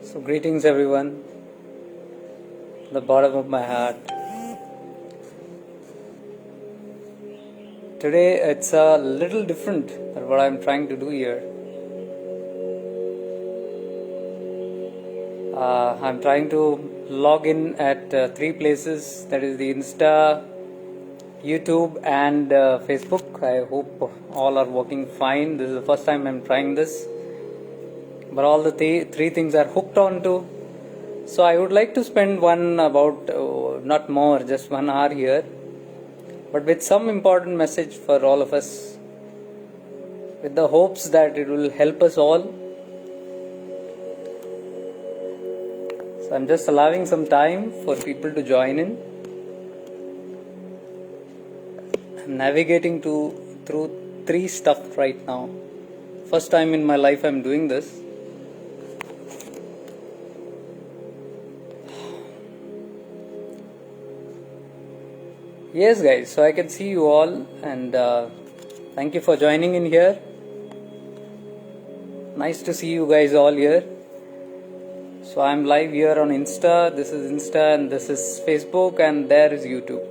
So, greetings everyone, from the bottom of my heart. Today it's a little different than what I'm trying to do here. I'm trying to log in at three places, that is the Insta, YouTube and Facebook. I hope all are working fine. This is the first time I'm trying this, but all the three things are hooked onto. So I would like to spend not more, just 1 hour here, but with some important message for all of us, with the hopes that it will help us all. So I'm just allowing some time for people to join in. I'm navigating through three stuff right now. First time in my life I'm doing this. Yes guys, so I can see you all, and thank you for joining in here. Nice to see you guys all here. So I'm live here on Insta. This is Insta and this is Facebook and there is YouTube.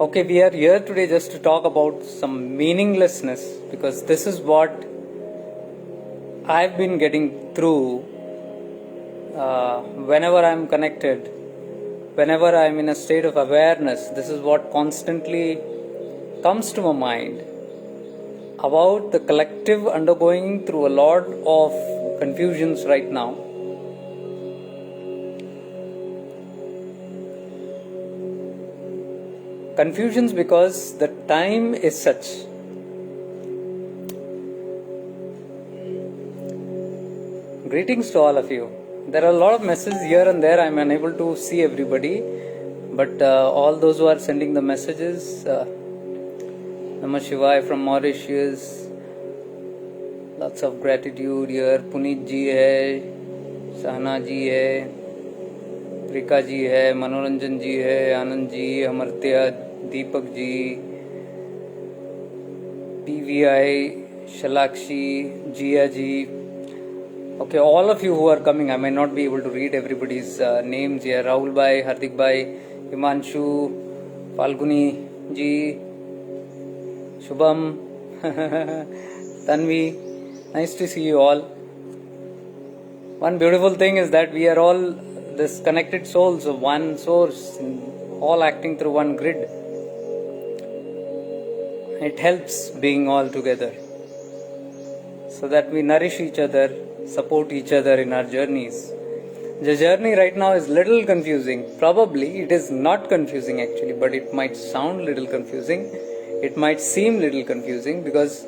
Okay, we are here today just to talk about some meaninglessness, because this is what I've been getting through whenever I'm connected. Whenever I'm in a state of awareness, this is what constantly comes to my mind about the collective undergoing through a lot of confusions right now. Confusions because the time is such. Greetings to all of you. There are a lot of messages here and there. I'm unable to see everybody, but all those who are sending the messages, Namah Shivaya from Mauritius, lots of gratitude here. Puneet ji hai, Sahana ji hai, Rika ji hai, Manoranjan ji hai, Anand ji, Amartya, Deepak ji, PVI, Shalakshi, Jia ji. Okay, all of you who are coming, I may not be able to read everybody's names here. Rahul Bhai, Hardik Bhai, Himanshu, Falguni ji, Shubham, Tanvi. Nice to see you all. One beautiful thing is that we are all this connected souls of one source, all acting through one grid. It helps being all together, so that we nourish each other, support each other in our journeys. The journey right now is little confusing. Probably it is not confusing actually, but it might sound little confusing. It might seem little confusing because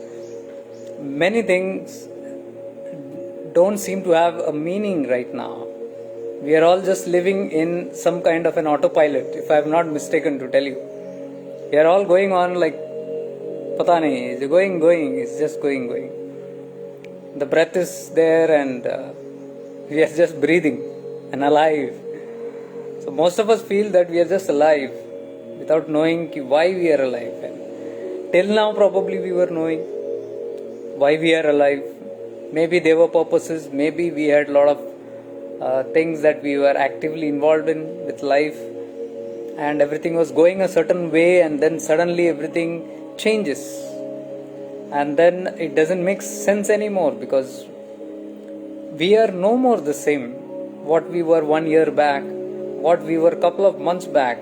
many things don't seem to have a meaning right now. We are all just living in some kind of an autopilot, if I am not mistaken to tell you. We are all going on like, pata nahi, it's going, it's just going. The breath is there and we are just breathing and alive. So most of us feel that we are just alive without knowing why we are alive. And till now probably we were knowing why we are alive. Maybe there were purposes, maybe we had a lot of things that we were actively involved in with life, and everything was going a certain way, and then suddenly everything changes. And then it doesn't make sense anymore because we are no more the same. What we were 1 year back, what we were a couple of months back.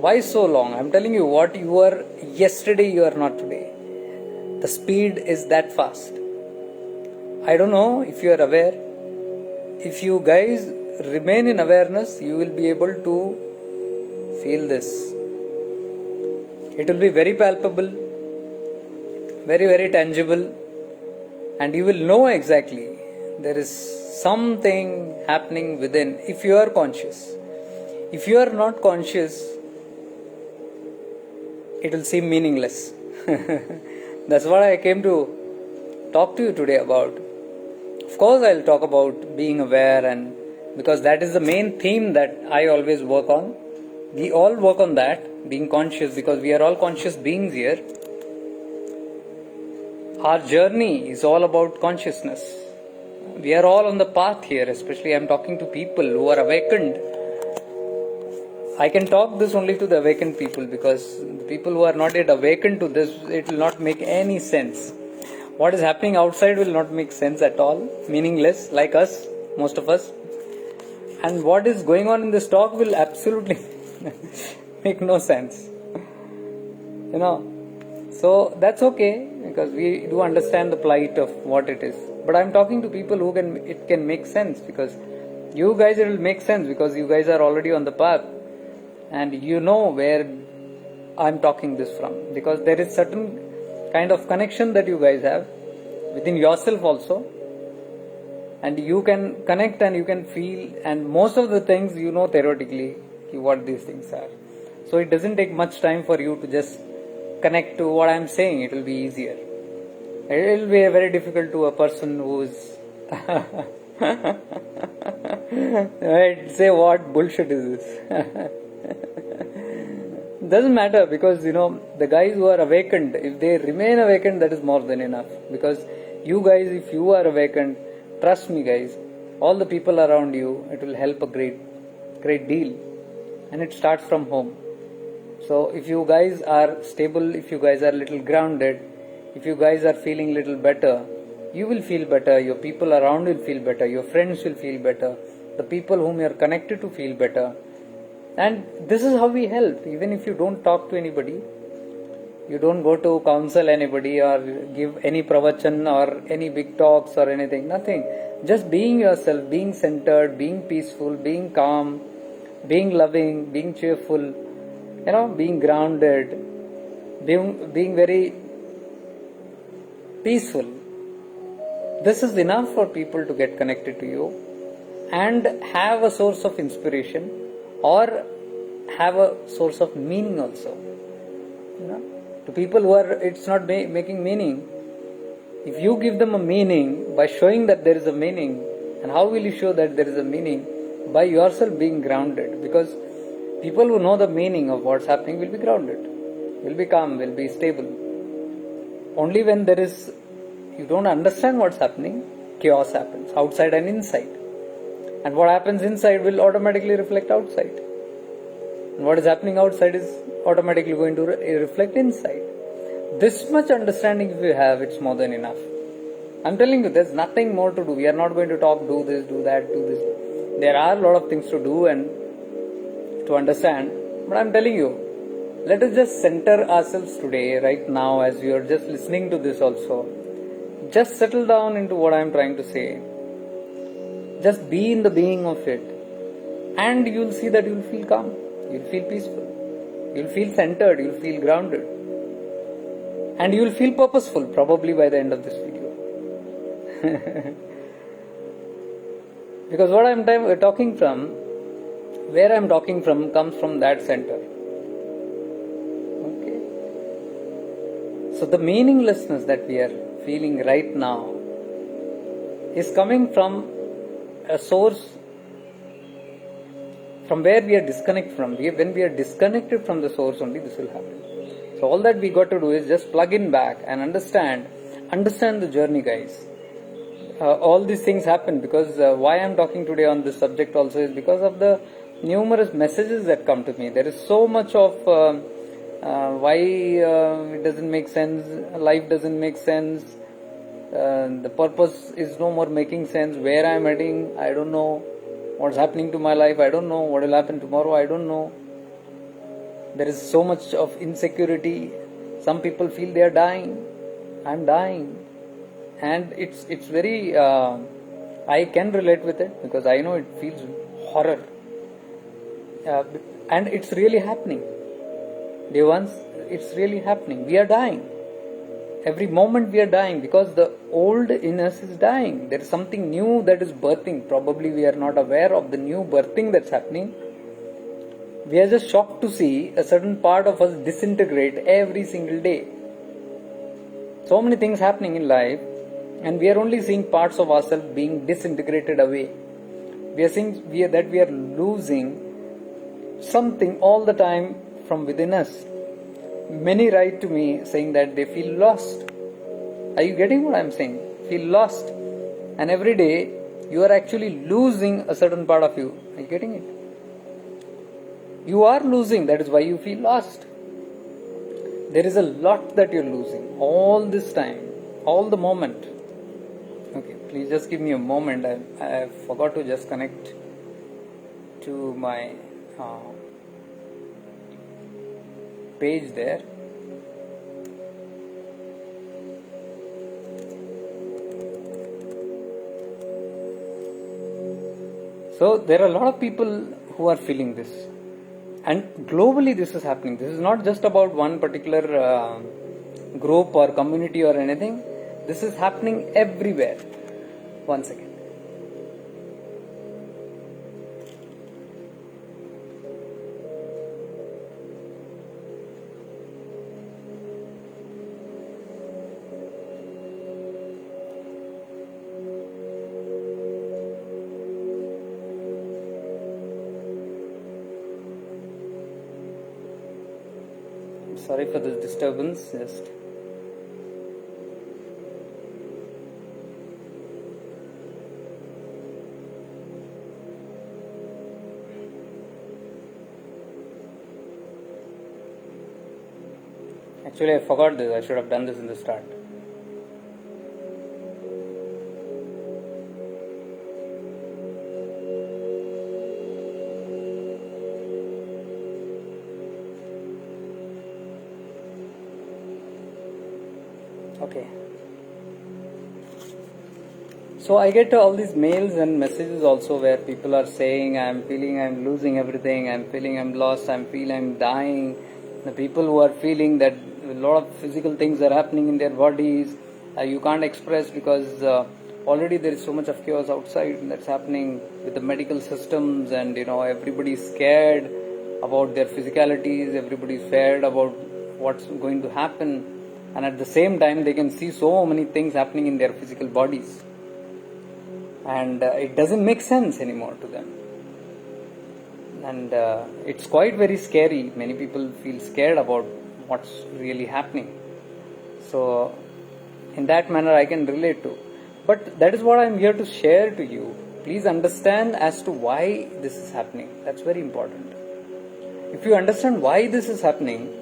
Why so long? I'm telling you, what you were yesterday, you are not today. The speed is that fast. I don't know if you are aware. If you guys remain in awareness, you will be able to feel this. It will be very palpable, very, very tangible, and you will know exactly there is something happening within if you are conscious. If you are not conscious, it will seem meaningless. That's what I came to talk to you today about. Of course, I'll talk about being aware, and because that is the main theme that I always work on. We all work on that, being conscious, because we are all conscious beings here. our journey is all about consciousness. We are all on the path here, especially I am talking to people who are awakened. I can talk this only to the awakened people, because the people who are not yet awakened to this, it will not make any sense. What is happening outside will not make sense at all, meaningless, like us, most of us. And what is going on in this talk will absolutely make no sense. So that's okay, because we do understand the plight of what it is. But I'm talking to people who it can make sense, because you guys, it will make sense because you guys are already on the path and you know where I'm talking this from, because there is certain kind of connection that you guys have within yourself also, and you can connect and you can feel, and most of the things you know theoretically what these things are. So it doesn't take much time for you to just connect to what I'm saying. It will be easier. It will be very difficult to a person who is right, say what bullshit is this. Doesn't matter, because the guys who are awakened, if they remain awakened, that is more than enough. Because you guys, if you are awakened, trust me guys, all the people around you, it will help a great deal. And it starts from home. So if you guys are stable, if you guys are little grounded, if you guys are feeling little better, you will feel better, your people around will feel better, your friends will feel better, the people whom you are connected to feel better. And this is how we help. Even if you don't talk to anybody, you don't go to counsel anybody or give any pravachan or any big talks or anything, nothing. Just being yourself, being centered, being peaceful, being calm, being loving, being cheerful, being grounded, being very peaceful. This is enough for people to get connected to you and have a source of inspiration, or have a source of meaning also. To people who are, it's not making meaning. If you give them a meaning by showing that there is a meaning, and how will you show that there is a meaning? By yourself being grounded. Because people who know the meaning of what's happening will be grounded, will be calm, will be stable. Only when you don't understand what's happening, chaos happens, outside and inside. And what happens inside will automatically reflect outside. And what is happening outside is automatically going to reflect inside. This much understanding if you have, it's more than enough. I'm telling you, there's nothing more to do. We are not going to talk, do this, do that, do this. There are a lot of things to do and to understand. But I'm telling you, let us just center ourselves today, right now, as you are just listening to this also. Just settle down into what I'm trying to say. Just be in the being of it. And you'll see that you'll feel calm. You'll feel peaceful. You'll feel centered. You'll feel grounded. And you'll feel purposeful probably by the end of this video. Because what I'm talking from, where I'm talking from, comes from that center. Okay. So the meaninglessness that we are feeling right now is coming from a source from where we are disconnected from. When we are disconnected from the source, only this will happen. So all that we got to do is just plug in back and understand the journey, guys. All these things happen because why I'm talking today on this subject also is because of the numerous messages that come to me. There is so much of why it doesn't make sense, life doesn't make sense, the purpose is no more making sense, where I'm heading, I don't know, what's happening to my life, I don't know, what will happen tomorrow, I don't know. There is so much of insecurity. Some people feel they are dying. I'm dying. And it's very, I can relate with it because I know it feels horror. And it's really happening. Dear ones, it's really happening. We are dying. Every moment we are dying because the old in us is dying. There is something new that is birthing. Probably we are not aware of the new birthing that's happening. We are just shocked to see a certain part of us disintegrate every single day. So many things happening in life, and we are only seeing parts of ourselves being disintegrated away. We are seeing that we are losing something all the time from within us. Many write to me saying that they feel lost. Are you getting what I'm saying? Feel lost. And every day you are actually losing a certain part of you. Are you getting it? You are losing, that is why you feel lost. There is a lot that you're losing all this time, all the moment. Okay, please just give me a moment. I forgot to just connect to my page there. So there are a lot of people who are feeling this, and globally this is happening. This is not just about one particular group or community or anything. This is happening everywhere. One second. Sorry for this disturbance. Actually, I forgot this. I should have done this in the start. Okay. So I get all these mails and messages also where people are saying, I'm feeling I'm losing everything, I'm feeling I'm lost, I'm feeling I'm dying. The people who are feeling that a lot of physical things are happening in their bodies, you can't express because already there is so much of chaos outside that's happening with the medical systems, and everybody's scared about their physicalities, everybody's scared about what's going to happen. And at the same time, they can see so many things happening in their physical bodies. And it doesn't make sense anymore to them. And it's quite very scary. Many people feel scared about what's really happening. So, in that manner, I can relate to. But that is what I'm here to share to you. Please understand as to why this is happening. That's very important. If you understand why this is happening,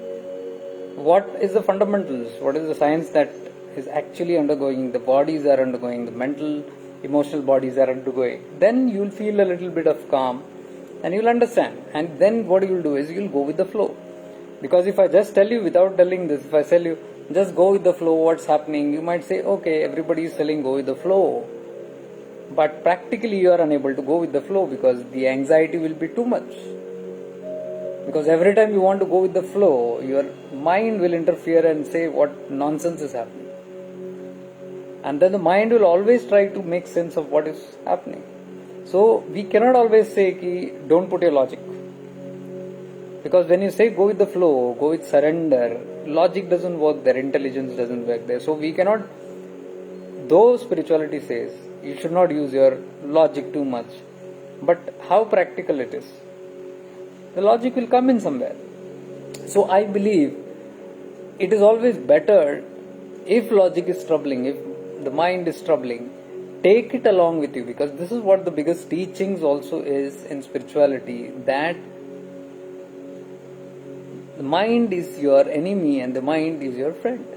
what is the fundamentals, what is the science that is actually undergoing, the bodies are undergoing, the mental, emotional bodies are undergoing, then you'll feel a little bit of calm and you'll understand. And then what you'll do is you'll go with the flow. Because if I just tell you without telling this, if I tell you just go with the flow, what's happening, you might say, okay, everybody is telling go with the flow. But practically you are unable to go with the flow because the anxiety will be too much. Because every time you want to go with the flow, your mind will interfere and say what nonsense is happening. And then the mind will always try to make sense of what is happening. So we cannot always say ki don't put your logic. Because when you say go with the flow, go with surrender, logic doesn't work there, intelligence doesn't work there. So we cannot, though spirituality says you should not use your logic too much, but how practical it is. The logic will come in somewhere. So I believe it is always better if logic is troubling, if the mind is troubling, take it along with you, because this is what the biggest teachings also is in spirituality, that the mind is your enemy and the mind is your friend.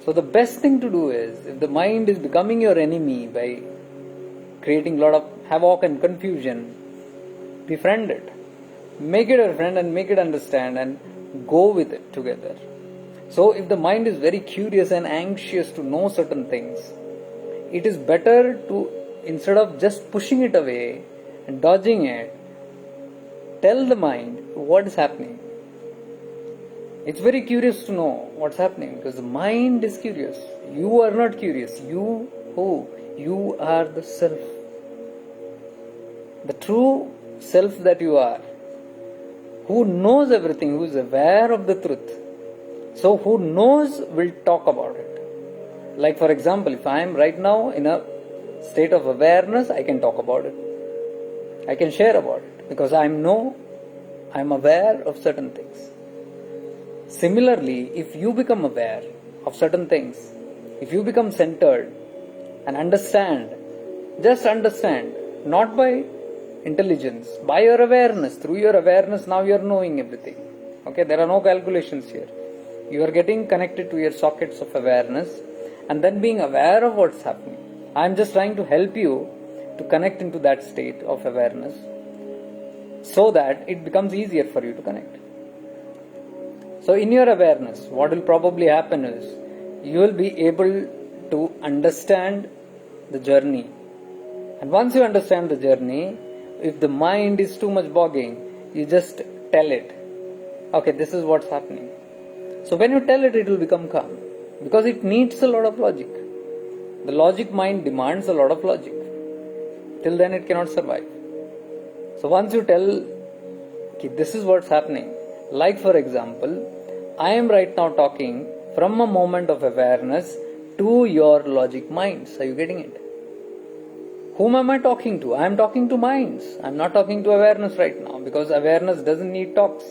So the best thing to do is, if the mind is becoming your enemy by creating a lot of havoc and confusion, befriend it. Make it a friend and make it understand and go with it together. So if the mind is very curious and anxious to know certain things, it is better to, instead of just pushing it away and dodging it, tell the mind what is happening. It's very curious to know what's happening because the mind is curious. You are not curious. You are the self. The true self that you are, who knows everything, who is aware of the truth. So who knows will talk about it. Like for example, if I am right now in a state of awareness, I can talk about it. I can share about it because I am aware of certain things. Similarly, if you become aware of certain things, If you become centered and understand, just understand, not by intelligence, by your awareness. Through your awareness, now you are knowing everything. Okay, there are no calculations here. You are getting connected to your sockets of awareness and then being aware of what's happening. I am just trying to help you to connect into that state of awareness so that it becomes easier for you to connect. So in your awareness, what will probably happen is you will be able to understand the journey. And once you understand the journey, if the mind is too much bogging, you just tell it, okay, this is what's happening. So when you tell it, it will become calm. Because it needs a lot of logic. The logic mind demands a lot of logic. Till then it cannot survive. So once you tell, okay, this is what's happening. Like for example, I am right now talking from a moment of awareness to your logic minds. Are you getting it? Whom am I talking to? I am talking to minds. I am not talking to awareness right now because awareness doesn't need talks.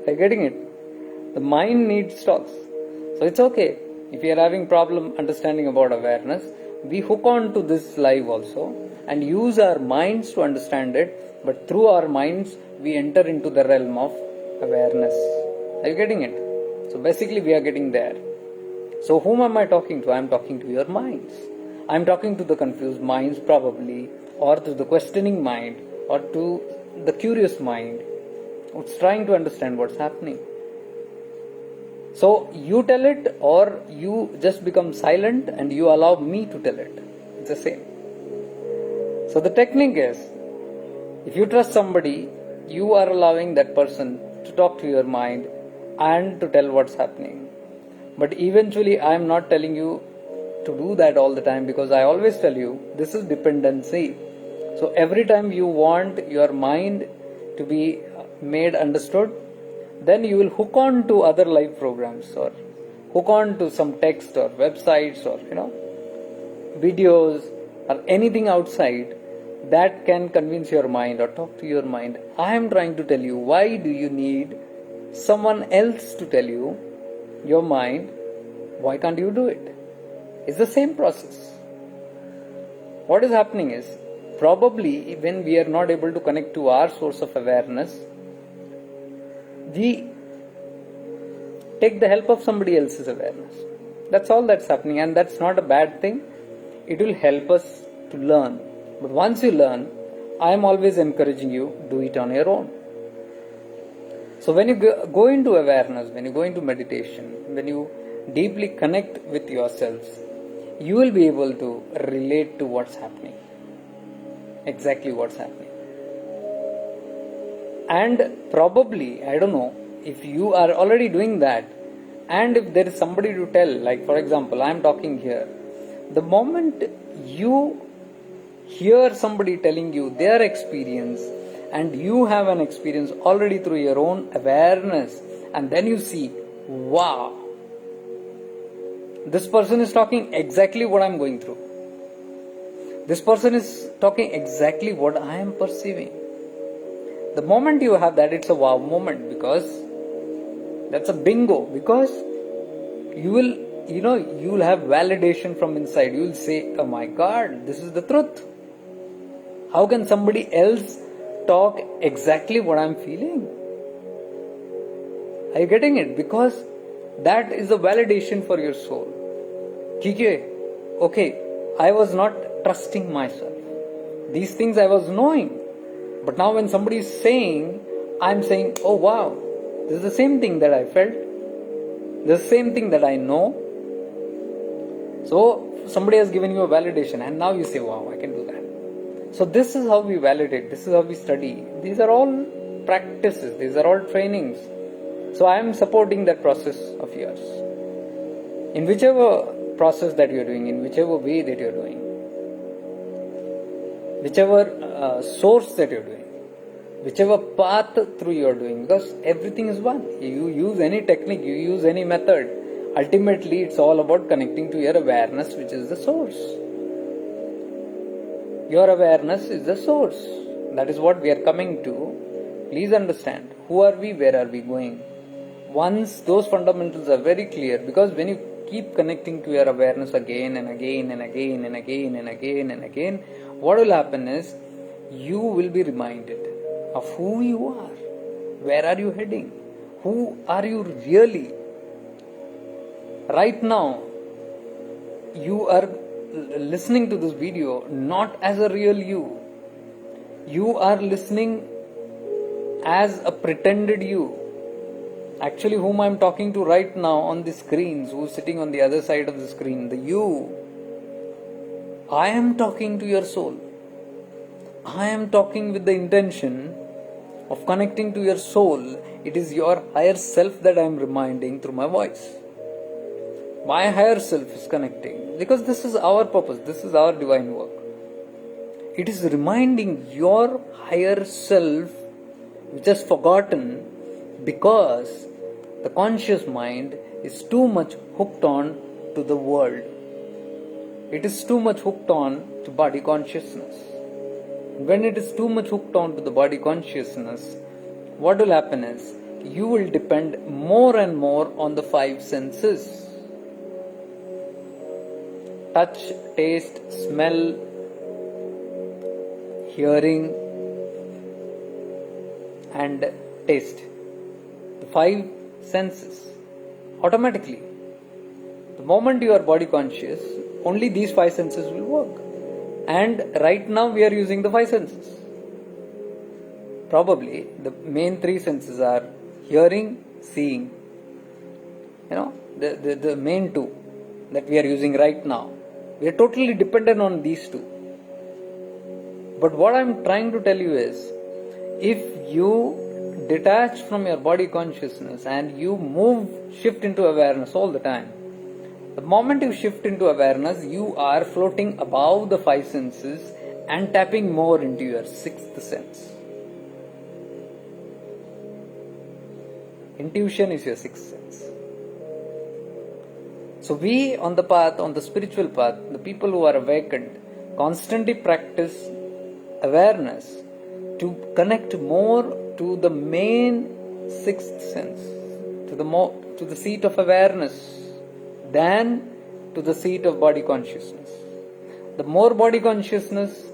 Are you getting it? The mind needs talks. So it's okay. If you are having problem understanding about awareness, we hook on to this live also and use our minds to understand it, but through our minds we enter into the realm of awareness. Are you getting it? So basically we are getting there. So whom am I talking to? I am talking to your minds. I am talking to the confused minds probably, or to the questioning mind, or to the curious mind. It's trying to understand what's happening. So you tell it, or you just become silent and you allow me to tell it. It's the same. So the technique is, if you trust somebody, you are allowing that person to talk to your mind and to tell what's happening. But eventually I am not telling you to do that all the time, because I always tell you this is dependency. So every time you want your mind to be made understood, then you will hook on to other live programs or hook on to some text or websites or videos or anything outside that can convince your mind or talk to your mind. I am trying to tell you, why do you need someone else to tell you, your mind? Why can't you do it? It's the same process. What is happening is, probably when we are not able to connect to our source of awareness, we take the help of somebody else's awareness. That's all that's happening, and that's not a bad thing. It will help us to learn. But once you learn, I am always encouraging you, do it on your own. So when you go into awareness, when you go into meditation, when you deeply connect with yourselves, you will be able to relate to what's happening. Exactly what's happening. And probably, I don't know, if you are already doing that, and if there is somebody to tell, like for example, I am talking here, the moment you hear somebody telling you their experience, and you have an experience already through your own awareness, and then you see, wow, this person is talking exactly what I am going through. This person is talking exactly what I am perceiving. The moment you have that, it's a wow moment, because that's a bingo, because you will have validation from inside. You will say, oh my God, this is the truth. How can somebody else talk exactly what I'm feeling? Are you getting it? Because that is a validation for your soul. Okay, I was not trusting myself. These things I was knowing. But now when somebody is saying, I'm saying, oh wow, this is the same thing that I felt. The same thing that I know. So somebody has given you a validation, and now you say, wow, I can do that. So this is how we validate. This is how we study. These are all practices. These are all trainings. So I am supporting that process of yours. In whichever process that you are doing, in whichever way that you are doing, whichever source that you are doing, whichever path through you are doing, because everything is one. You use any technique, you use any method, ultimately it's all about connecting to your awareness, which is the source. Your awareness is the source. That is what we are coming to. Please understand, who are we, where are we going? Once those fundamentals are very clear, because when you keep connecting to your awareness again and again and again and again and again and again, what will happen is you will be reminded of who you are. Where are you heading? Who are you really? Right now, you are listening to this video not as a real you. You are listening as a pretended you. Actually, whom I am talking to right now on the screens, who is sitting on the other side of the screen, the you, I am talking to your soul. I am talking with the intention of connecting to your soul. It is your higher self that I am reminding through my voice. My higher self is connecting because this is our purpose, this is our divine work. It is reminding your higher self, which has forgotten because the conscious mind is too much hooked on to the world. It is too much hooked on to body consciousness. When it is too much hooked on to the body consciousness, what will happen is you will depend more and more on the five senses. Touch, taste, smell, hearing and taste. The five senses. Automatically, the moment you are body conscious, only these five senses will work. And right now we are using the five senses. Probably the main three senses are hearing, seeing. The main two that we are using right now. We are totally dependent on these two. But what I am trying to tell you is, if you detach from your body consciousness and you shift into awareness all the time, the moment you shift into awareness, you are floating above the five senses and tapping more into your sixth sense. Intuition is your sixth sense. So we on the path, on the spiritual path, the people who are awakened, constantly practice awareness to connect more to the main sixth sense, to the seat of awareness, than to the seat of body consciousness. The more body consciousness,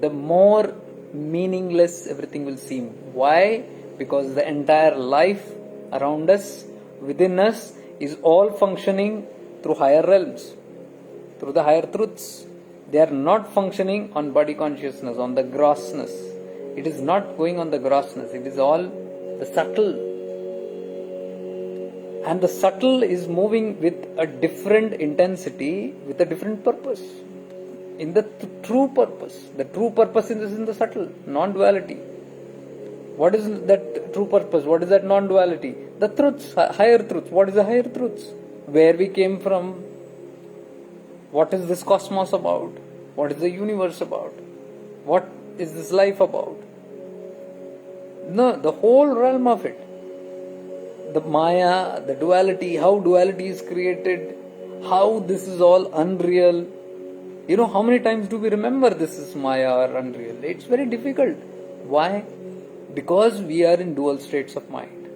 the more meaningless everything will seem. Why? Because the entire life around us, within us, is all functioning through higher realms, through the higher truths. They are not functioning on body consciousness, on the grossness. It is not going on the grossness. It is all the subtle. And the subtle is moving with a different intensity, with a different purpose. In the true purpose. The true purpose is in the subtle, non-duality. What is that true purpose? What is that non-duality? The truths, higher truths. What is the higher truths? Where we came from? What is this cosmos about? What is the universe about? What is this life about? No, the whole realm of it. The Maya, the duality, how duality is created, how this is all unreal. How many times do we remember this is Maya or unreal? It's very difficult. Why? Because we are in dual states of mind.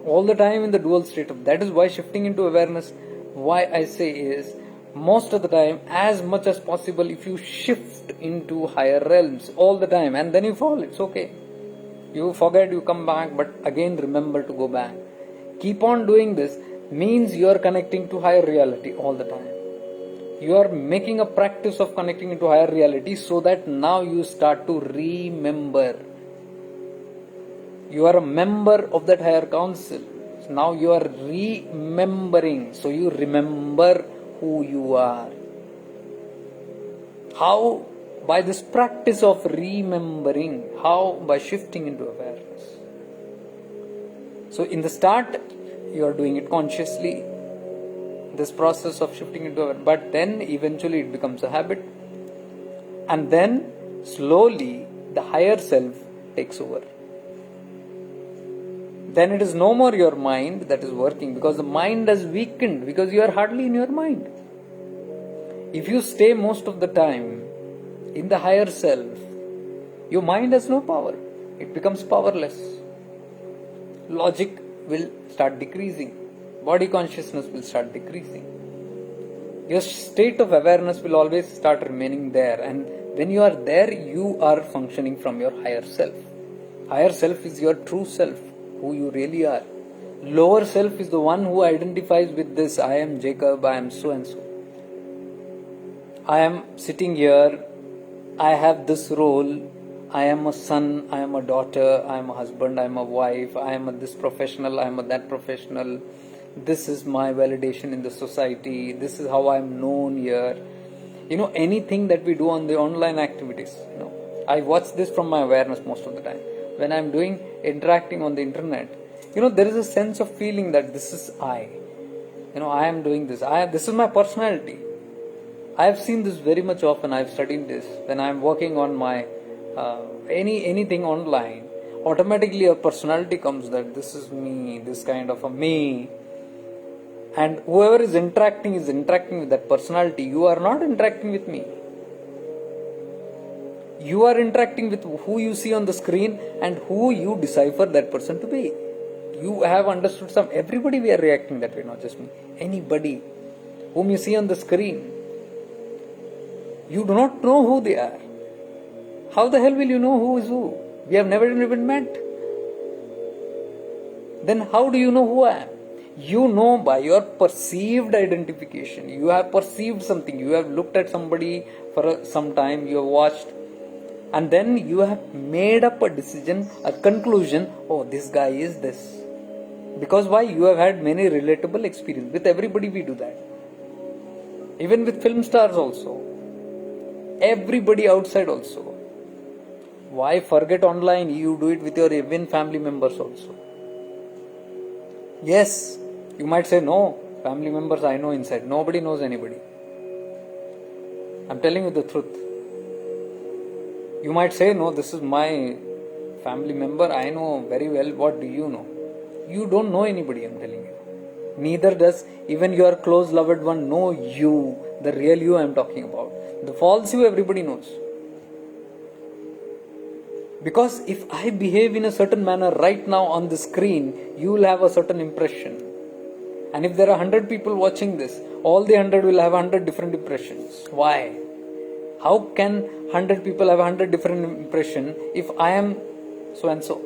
All the time in the dual state of. That is why shifting into awareness, why I say is, most of the time, as much as possible, if you shift into higher realms all the time and then you fall, it's okay. You forget, you come back, but again remember to go back. Keep on doing this means you are connecting to higher reality all the time. You are making a practice of connecting into higher reality so that now you start to remember. You are a member of that higher council. So now you are remembering. So you remember who you are. How? By this practice of remembering. How? By shifting into awareness. So in the start, you are doing it consciously. This process of shifting into awareness. But then eventually it becomes a habit. And then slowly the higher self takes over. Then it is no more your mind that is working, because the mind has weakened, because you are hardly in your mind. If you stay most of the time in the higher self, your mind has no power. It becomes powerless. Logic will start decreasing. Body consciousness will start decreasing. Your state of awareness will always start remaining there, and when you are there, you are functioning from your higher self. Higher self is your true self, who you really are. Lower self is the one who identifies with this: I am Jacob, I am so and so. I am sitting here, I have this role, I am a son, I am a daughter, I am a husband, I am a wife, I am a this professional, I am a that professional. This is my validation in the society, this is how I am known here. Anything that we do on the online activities, I watch this from my awareness most of the time. When I am interacting on the internet, there is a sense of feeling that this is I. I am doing this. This is my personality. I have seen this very much often. I have studied this. When I am working on my anything online, automatically a personality comes that this is me, this kind of a me. And whoever is interacting with that personality. You are not interacting with me. You are interacting with who you see on the screen and who you decipher that person to be. You have understood everybody we are reacting that way, not just me. Anybody whom you see on the screen, you do not know who they are. How the hell will you know who is who? We have never even met. Then how do you know who I am? You know by your perceived identification. You have perceived something. You have looked at somebody for some time. You have watched. And then you have made up a decision, a conclusion. Oh, this guy is this. Because why? You have had many relatable experiences. With everybody we do that. Even with film stars also. Everybody outside also. Why forget online? You do it with your even family members also. Yes, you might say no, family members I know inside. Nobody knows anybody. I'm telling you the truth. You might say no, this is my family member. I know very well. What do you know? You don't know anybody, I'm telling you. Neither does even your close loved one know you, the real you I'm talking about. The false you everybody knows. Because if I behave in a certain manner right now on the screen, you will have a certain impression. And if there are 100 people watching this, all the 100 will have 100 different impressions. Why? How can 100 people have 100 different impressions if I am so and so?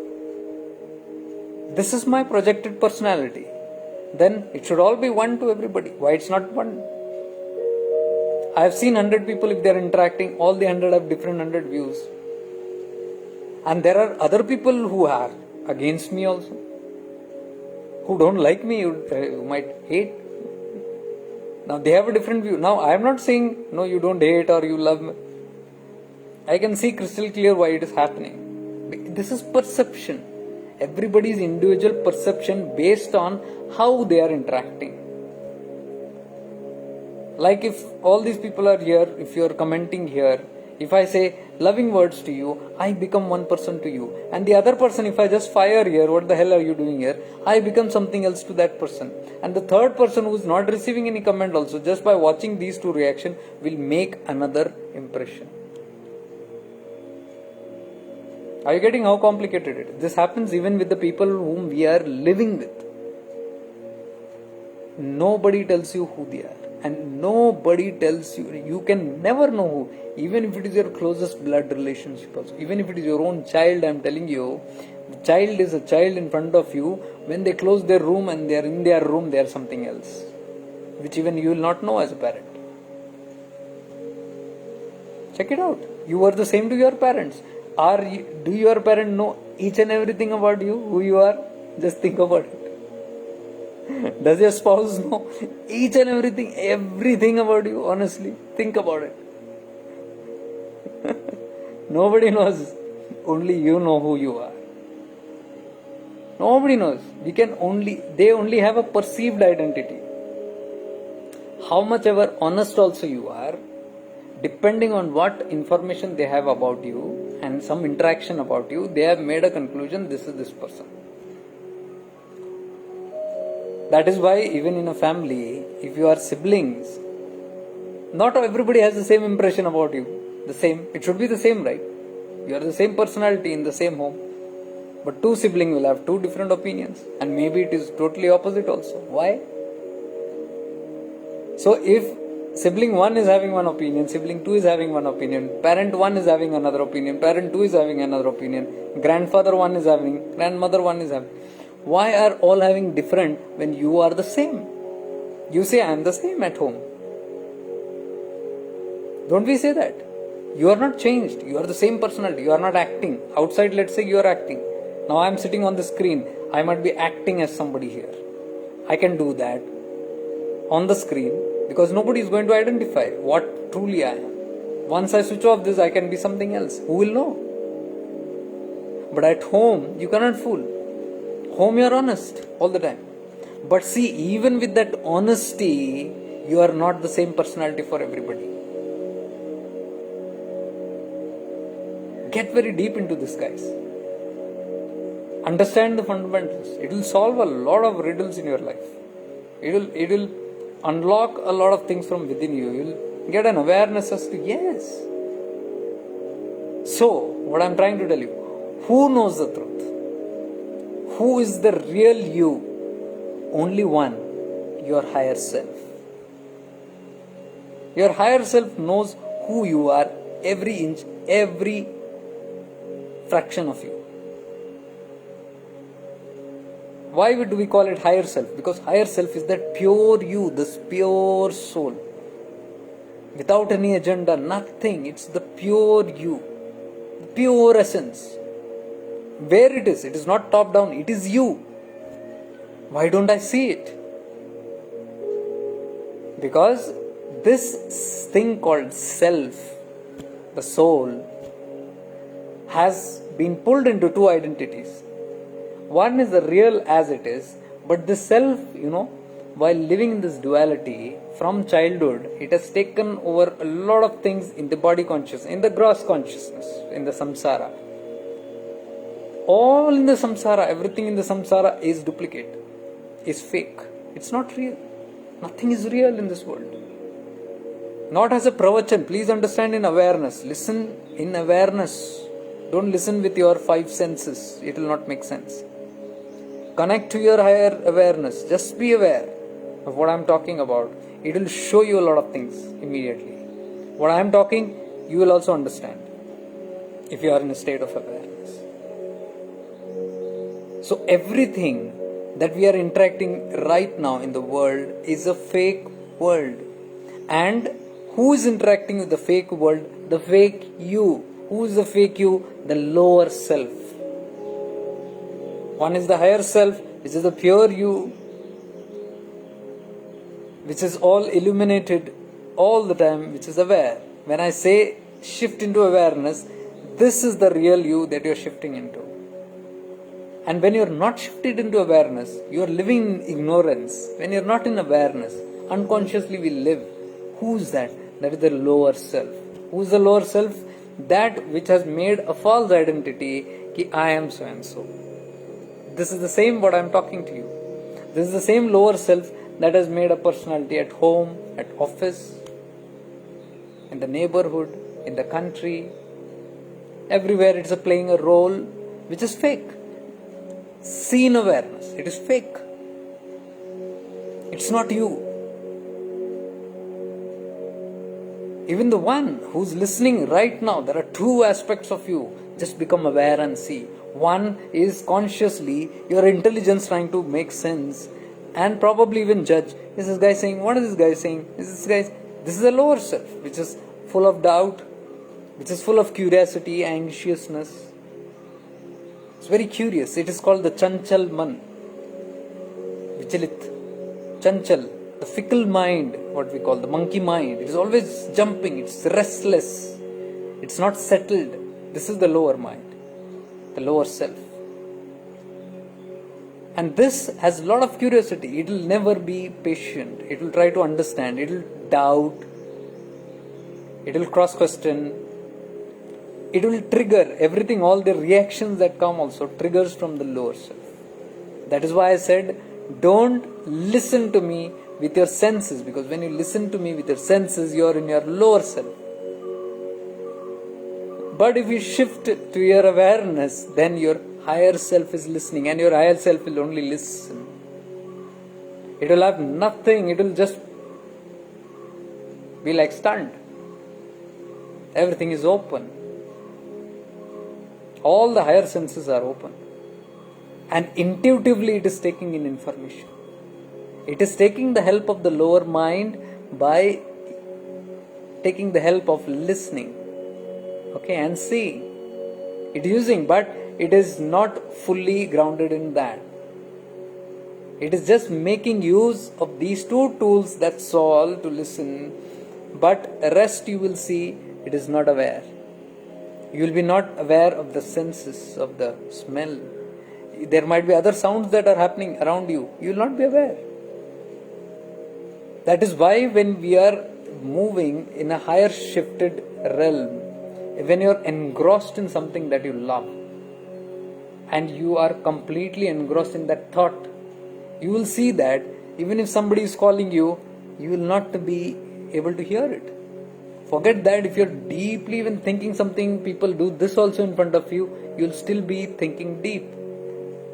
This is my projected personality. Then it should all be one to everybody. Why it's not one? I have seen 100 people, if they are interacting, all the 100 have different 100 views. And there are other people who are against me also, who don't like me, you might hate. Now they have a different view. Now I am not saying no, you don't hate or you love me. I can see crystal clear why it is happening. This is perception. Everybody's individual perception based on how they are interacting. Like if all these people are here, if you are commenting here, if I say loving words to you, I become one person to you. And the other person, if I just fire here, what the hell are you doing here? I become something else to that person. And the third person who is not receiving any comment also, just by watching these two reactions, will make another impression. Are you getting how complicated it is? This happens even with the people whom we are living with. Nobody tells you who they are. And nobody tells you, you can never know who, even if it is your closest blood relationship also, even if it is your own child. I'm telling you, the child is a child in front of you. When they close their room and they are in their room, they are something else, which even you will not know as a parent. Check it out. You are the same to your parents. Do your parents know each and everything about you, who you are? Just think about it. Does your spouse know each and everything about you? Honestly, think about it. Nobody knows. Only you know who you are. Nobody knows. They only have a perceived identity. How much ever honest also you are, depending on what information they have about you and some interaction about you, they have made a conclusion, this is this person. That is why even in a family, if you are siblings, not everybody has the same impression about you. It should be the same, right? You are the same personality in the same home. But two siblings will have two different opinions, and maybe it is totally opposite also. Why? So if sibling 1 is having one opinion, sibling 2 is having one opinion, parent 1 is having another opinion, parent 2 is having another opinion, grandfather 1 is having, grandmother 1 is having. Why are all having different when you are the same? You say, I am the same at home. Don't we say that? You are not changed. You are the same personality. You are not acting. Outside, let's say you are acting. Now I am sitting on the screen. I might be acting as somebody here. I can do that on the screen because nobody is going to identify what truly I am. Once I switch off this, I can be something else. Who will know? But at home, you cannot fool. Home, you are honest all the time. But see, even with that honesty, you are not the same personality for everybody. Get very deep into this, guys. Understand the fundamentals. It will solve a lot of riddles in your life. It will unlock a lot of things from within you. You will get an awareness as to yes. So, what I am trying to tell you, who knows the truth? Who is the real you? Only one, your higher self. Your higher self knows who you are, every inch, every fraction of you. Why do we call it higher self? Because higher self is that pure you, this pure soul. Without any agenda, nothing. It's the pure you, the pure essence. Where it is not top down, it is you. Why don't I see it? Because this thing called self, the soul, has been pulled into two identities. One is the real as it is, but the self, while living in this duality from childhood, it has taken over a lot of things in the body consciousness, in the gross consciousness, in the samsara. All in the samsara, everything in the samsara is duplicate, is fake. It's not real. Nothing is real in this world. Not as a pravachan. Please understand in awareness. Listen in awareness. Don't listen with your five senses. It will not make sense. Connect to your higher awareness. Just be aware of what I am talking about. It will show you a lot of things immediately. What I am talking, you will also understand if you are in a state of awareness. So everything that we are interacting right now in the world is a fake world. And who is interacting with the fake world? The fake you. Who is the fake you? The lower self. One is the higher self, which is the pure you, which is all illuminated all the time, which is aware. When I say shift into awareness, this is the real you that you are shifting into. And when you are not shifted into awareness, you are living in ignorance. When you are not in awareness, unconsciously we live. Who is that? That is the lower self. Who is the lower self? That which has made a false identity, ki I am so and so. This is the same what I am talking to you. This is the same lower self that has made a personality at home, at office, in the neighborhood, in the country. Everywhere it is playing a role which is fake. Seen awareness. It is fake. It's not you. Even the one who's listening right now, there are two aspects of you. Just become aware and see. One is consciously your intelligence trying to make sense and probably even judge. Is this guy saying? What is this guy saying? This is a lower self which is full of doubt, which is full of curiosity, anxiousness. It's very curious. It is called the Chanchal Man. Vichalit. Chanchal. The fickle mind, what we call the monkey mind. It is always jumping. It's restless. It's not settled. This is the lower mind. The lower self. And this has a lot of curiosity. It will never be patient. It will try to understand. It will doubt. It will cross-question. It will trigger everything, all the reactions that come also triggers from the lower self. That is why I said, don't listen to me with your senses, because when you listen to me with your senses, you are in your lower self. But if you shift to your awareness, then your higher self is listening, and your higher self will only listen. It will have nothing, it will just be like stunned. Everything is open. All the higher senses are open. And intuitively it is taking in information. It is taking the help of the lower mind by taking the help of listening. Okay, and seeing. It is using, but it is not fully grounded in that. It is just making use of these two tools, that's all, to listen. But the rest you will see, it is not aware. You will be not aware of the senses, of the smell. There might be other sounds that are happening around you. You will not be aware. That is why when we are moving in a higher shifted realm, when you are engrossed in something that you love, and you are completely engrossed in that thought, you will see that even if somebody is calling you, you will not be able to hear it. Forget that. If you're deeply even thinking something, people do this also in front of you, you'll still be thinking deep.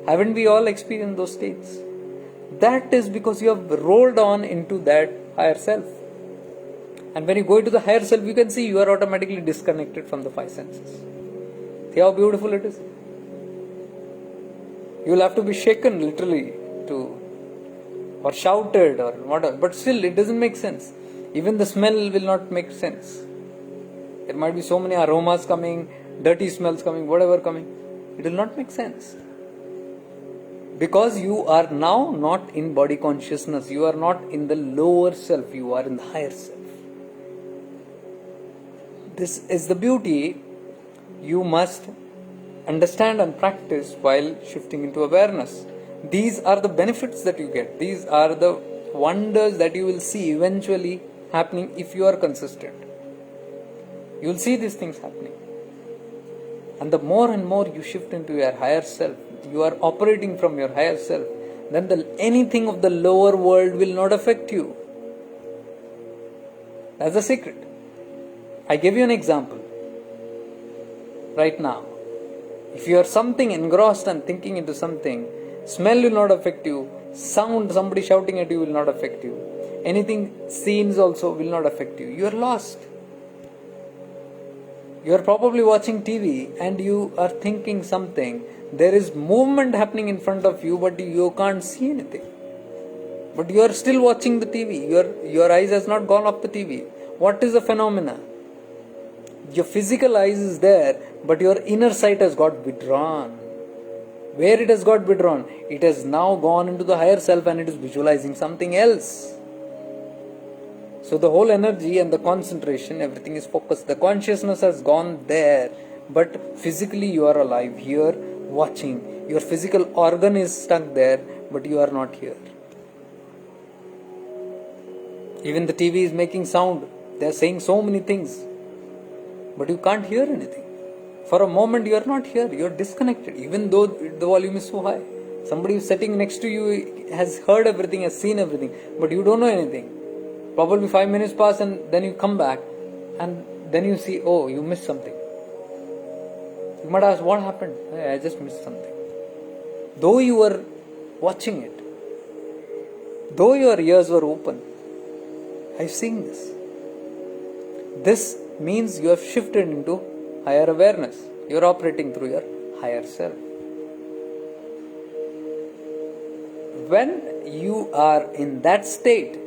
Haven't we all experienced those states? That is because you have rolled on into that higher self. And when you go into the higher self, you can see you are automatically disconnected from the five senses. See how beautiful it is? You will have to be shaken literally or shouted or whatever, but still it doesn't make sense. Even the smell will not make sense. There might be so many aromas coming, dirty smells coming, whatever coming. It will not make sense. Because you are now not in body consciousness. You are not in the lower self. You are in the higher self. This is the beauty you must understand and practice while shifting into awareness. These are the benefits that you get. These are the wonders that you will see eventually happening if you are consistent. You will see these things happening. And the more and more you shift into your higher self, you are operating from your higher self, then anything of the lower world will not affect you. That's the secret. I give you an example. Right now, if you are something engrossed and thinking into something, smell will not affect you. Sound, somebody shouting at you will not affect you. Anything, scenes also will not affect you. You are lost. You are probably watching TV and you are thinking something. There is movement happening in front of you, but you can't see anything. But you are still watching the TV. Your eyes has not gone off the TV. What is the phenomena? Your physical eyes is there, but your inner sight has got withdrawn. Where it has got withdrawn? It has now gone into the higher self and it is visualizing something else. So the whole energy and the concentration, everything is focused. The consciousness has gone there, but physically you are alive here, watching. Your physical organ is stuck there, but you are not here. Even the TV is making sound. They are saying so many things, but you can't hear anything. For a moment you are not here, you are disconnected, even though the volume is so high. Somebody sitting next to you has heard everything, has seen everything, but you don't know anything. Probably 5 minutes pass and then you come back and then you see, oh, you missed something. You might ask, what happened? I just missed something. Though you were watching it, though your ears were open, I've seen this. This means you have shifted into higher awareness. You are operating through your higher self. When you are in that state,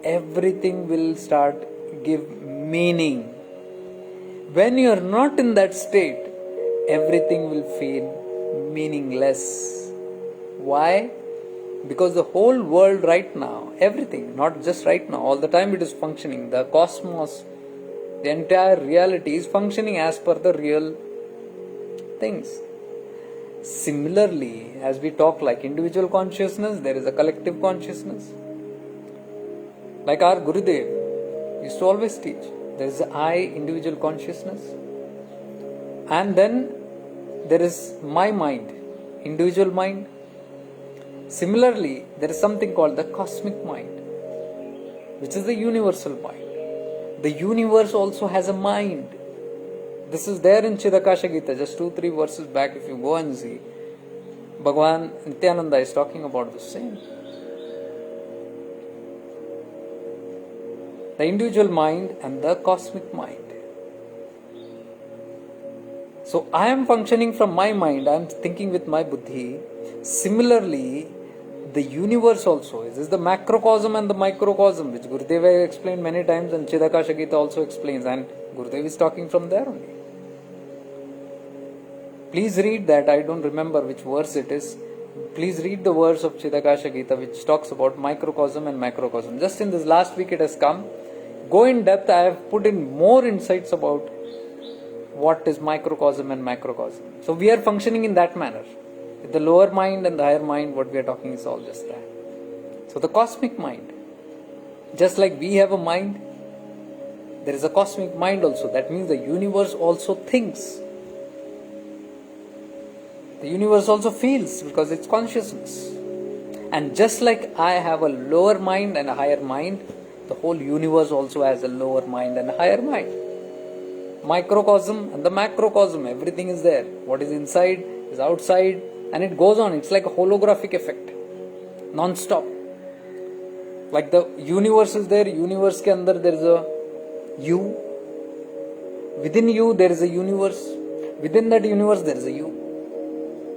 everything will start give meaning. When you are not in that state, everything will feel meaningless. Why? Because the whole world right now, everything, not just right now, all the time it is functioning. The cosmos, the entire reality is functioning as per the real things. Similarly, as we talk like individual consciousness, there is a collective consciousness. Like our Gurudev used to always teach, there is the I, individual consciousness, and then there is my mind, individual mind. Similarly, there is something called the cosmic mind, which is the universal mind. The universe also has a mind. This is there in Chidakasha Gita, just 2-3 verses back. If you go and see, Bhagavan Nityananda is talking about the same. The individual mind and the cosmic mind. So I am functioning from my mind, I am thinking with my buddhi. Similarly, the universe also is. This is the macrocosm and the microcosm, which Gurudeva explained many times, and Chidakasha Gita also explains, and Gurudev is talking from there only. Please read that. I don't remember which verse it is. Please read the verse of Chidakasha Gita which talks about microcosm and macrocosm. Just in this last week it has come. Go in depth. I have put in more insights about what is microcosm and macrocosm. So we are functioning in that manner. With the lower mind and the higher mind, what we are talking is all just that. So the cosmic mind, just like we have a mind, there is a cosmic mind also. That means the universe also thinks. The universe also feels because it's consciousness. And just like I have a lower mind and a higher mind, the whole universe also has a lower mind and a higher mind. Microcosm and the macrocosm, everything is there. What is inside is outside, and it goes on. It's like a holographic effect, non-stop. Like the universe is there, universe ke andar there is a you. Within you there is a universe. Within that universe there is a you.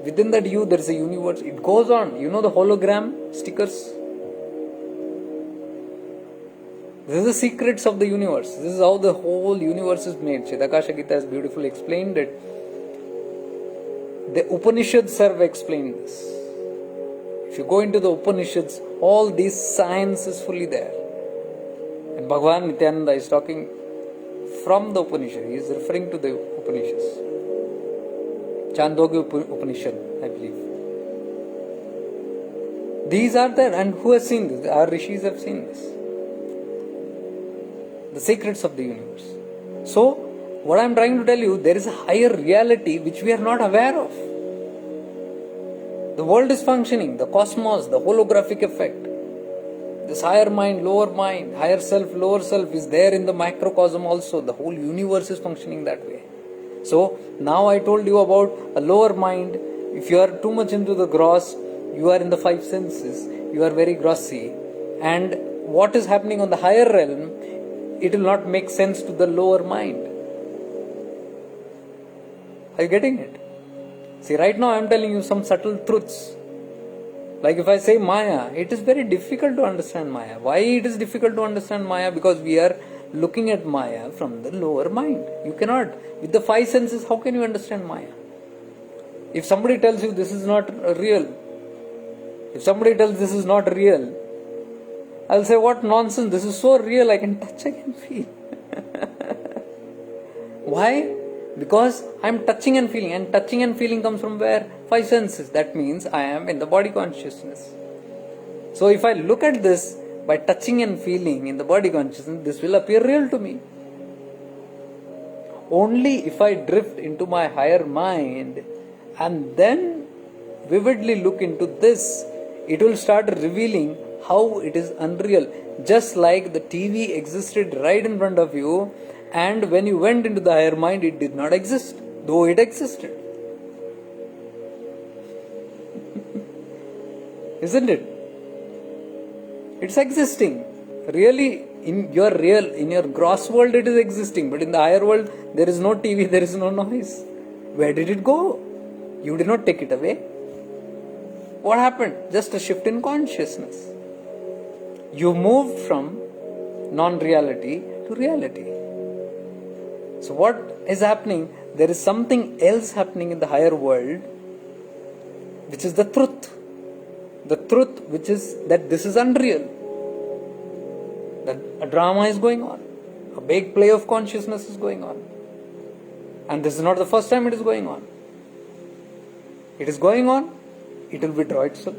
Within that you there is a universe. It goes on. You know the hologram stickers? This is the secrets of the universe. This is how the whole universe is made. Chidakasha Gita has beautifully explained it. The Upanishads have explained this. If you go into the Upanishads, all this science is fully there. And Bhagavan Nityananda is talking from the Upanishad. He is referring to the Upanishads. Chandogya Upanishad, I believe. These are there, and who has seen this? Our rishis have seen this. The secrets of the universe. So, what I am trying to tell you, there is a higher reality which we are not aware of. The world is functioning, the cosmos, the holographic effect. This higher mind, lower mind, higher self, lower self is there in the microcosm also. The whole universe is functioning that way. So, now I told you about a lower mind. If you are too much into the gross, you are in the five senses, you are very grossy. And what is happening on the higher realm, it will not make sense to the lower mind. Are you getting it? See, right now I am telling you some subtle truths. Like if I say Maya, it is very difficult to understand Maya. Why it is difficult to understand Maya? Because we are looking at Maya from the lower mind. You cannot. With the five senses, how can you understand Maya? If somebody tells you this is not real, if somebody tells this is not real, I'll say, what nonsense, this is so real, I can touch, I can feel. Why? Because I'm touching and feeling, and touching and feeling comes from where? Five senses. That means I am in the body consciousness. So if I look at this by touching and feeling in the body consciousness, this will appear real to me. Only if I drift into my higher mind and then vividly look into this, it will start revealing how it is unreal. Just like the TV existed right in front of you, and when you went into the higher mind, it did not exist, though it existed. Isn't it? It's existing. Really, in your gross world, it is existing, but in the higher world, there is no TV, there is no noise. Where did it go? You did not take it away. What happened? Just a shift in consciousness. You moved from non-reality to reality. So what is happening? There is something else happening in the higher world, which is the truth. The truth which is that this is unreal. That a drama is going on. A big play of consciousness is going on. And this is not the first time it is going on. It is going on, it will withdraw itself.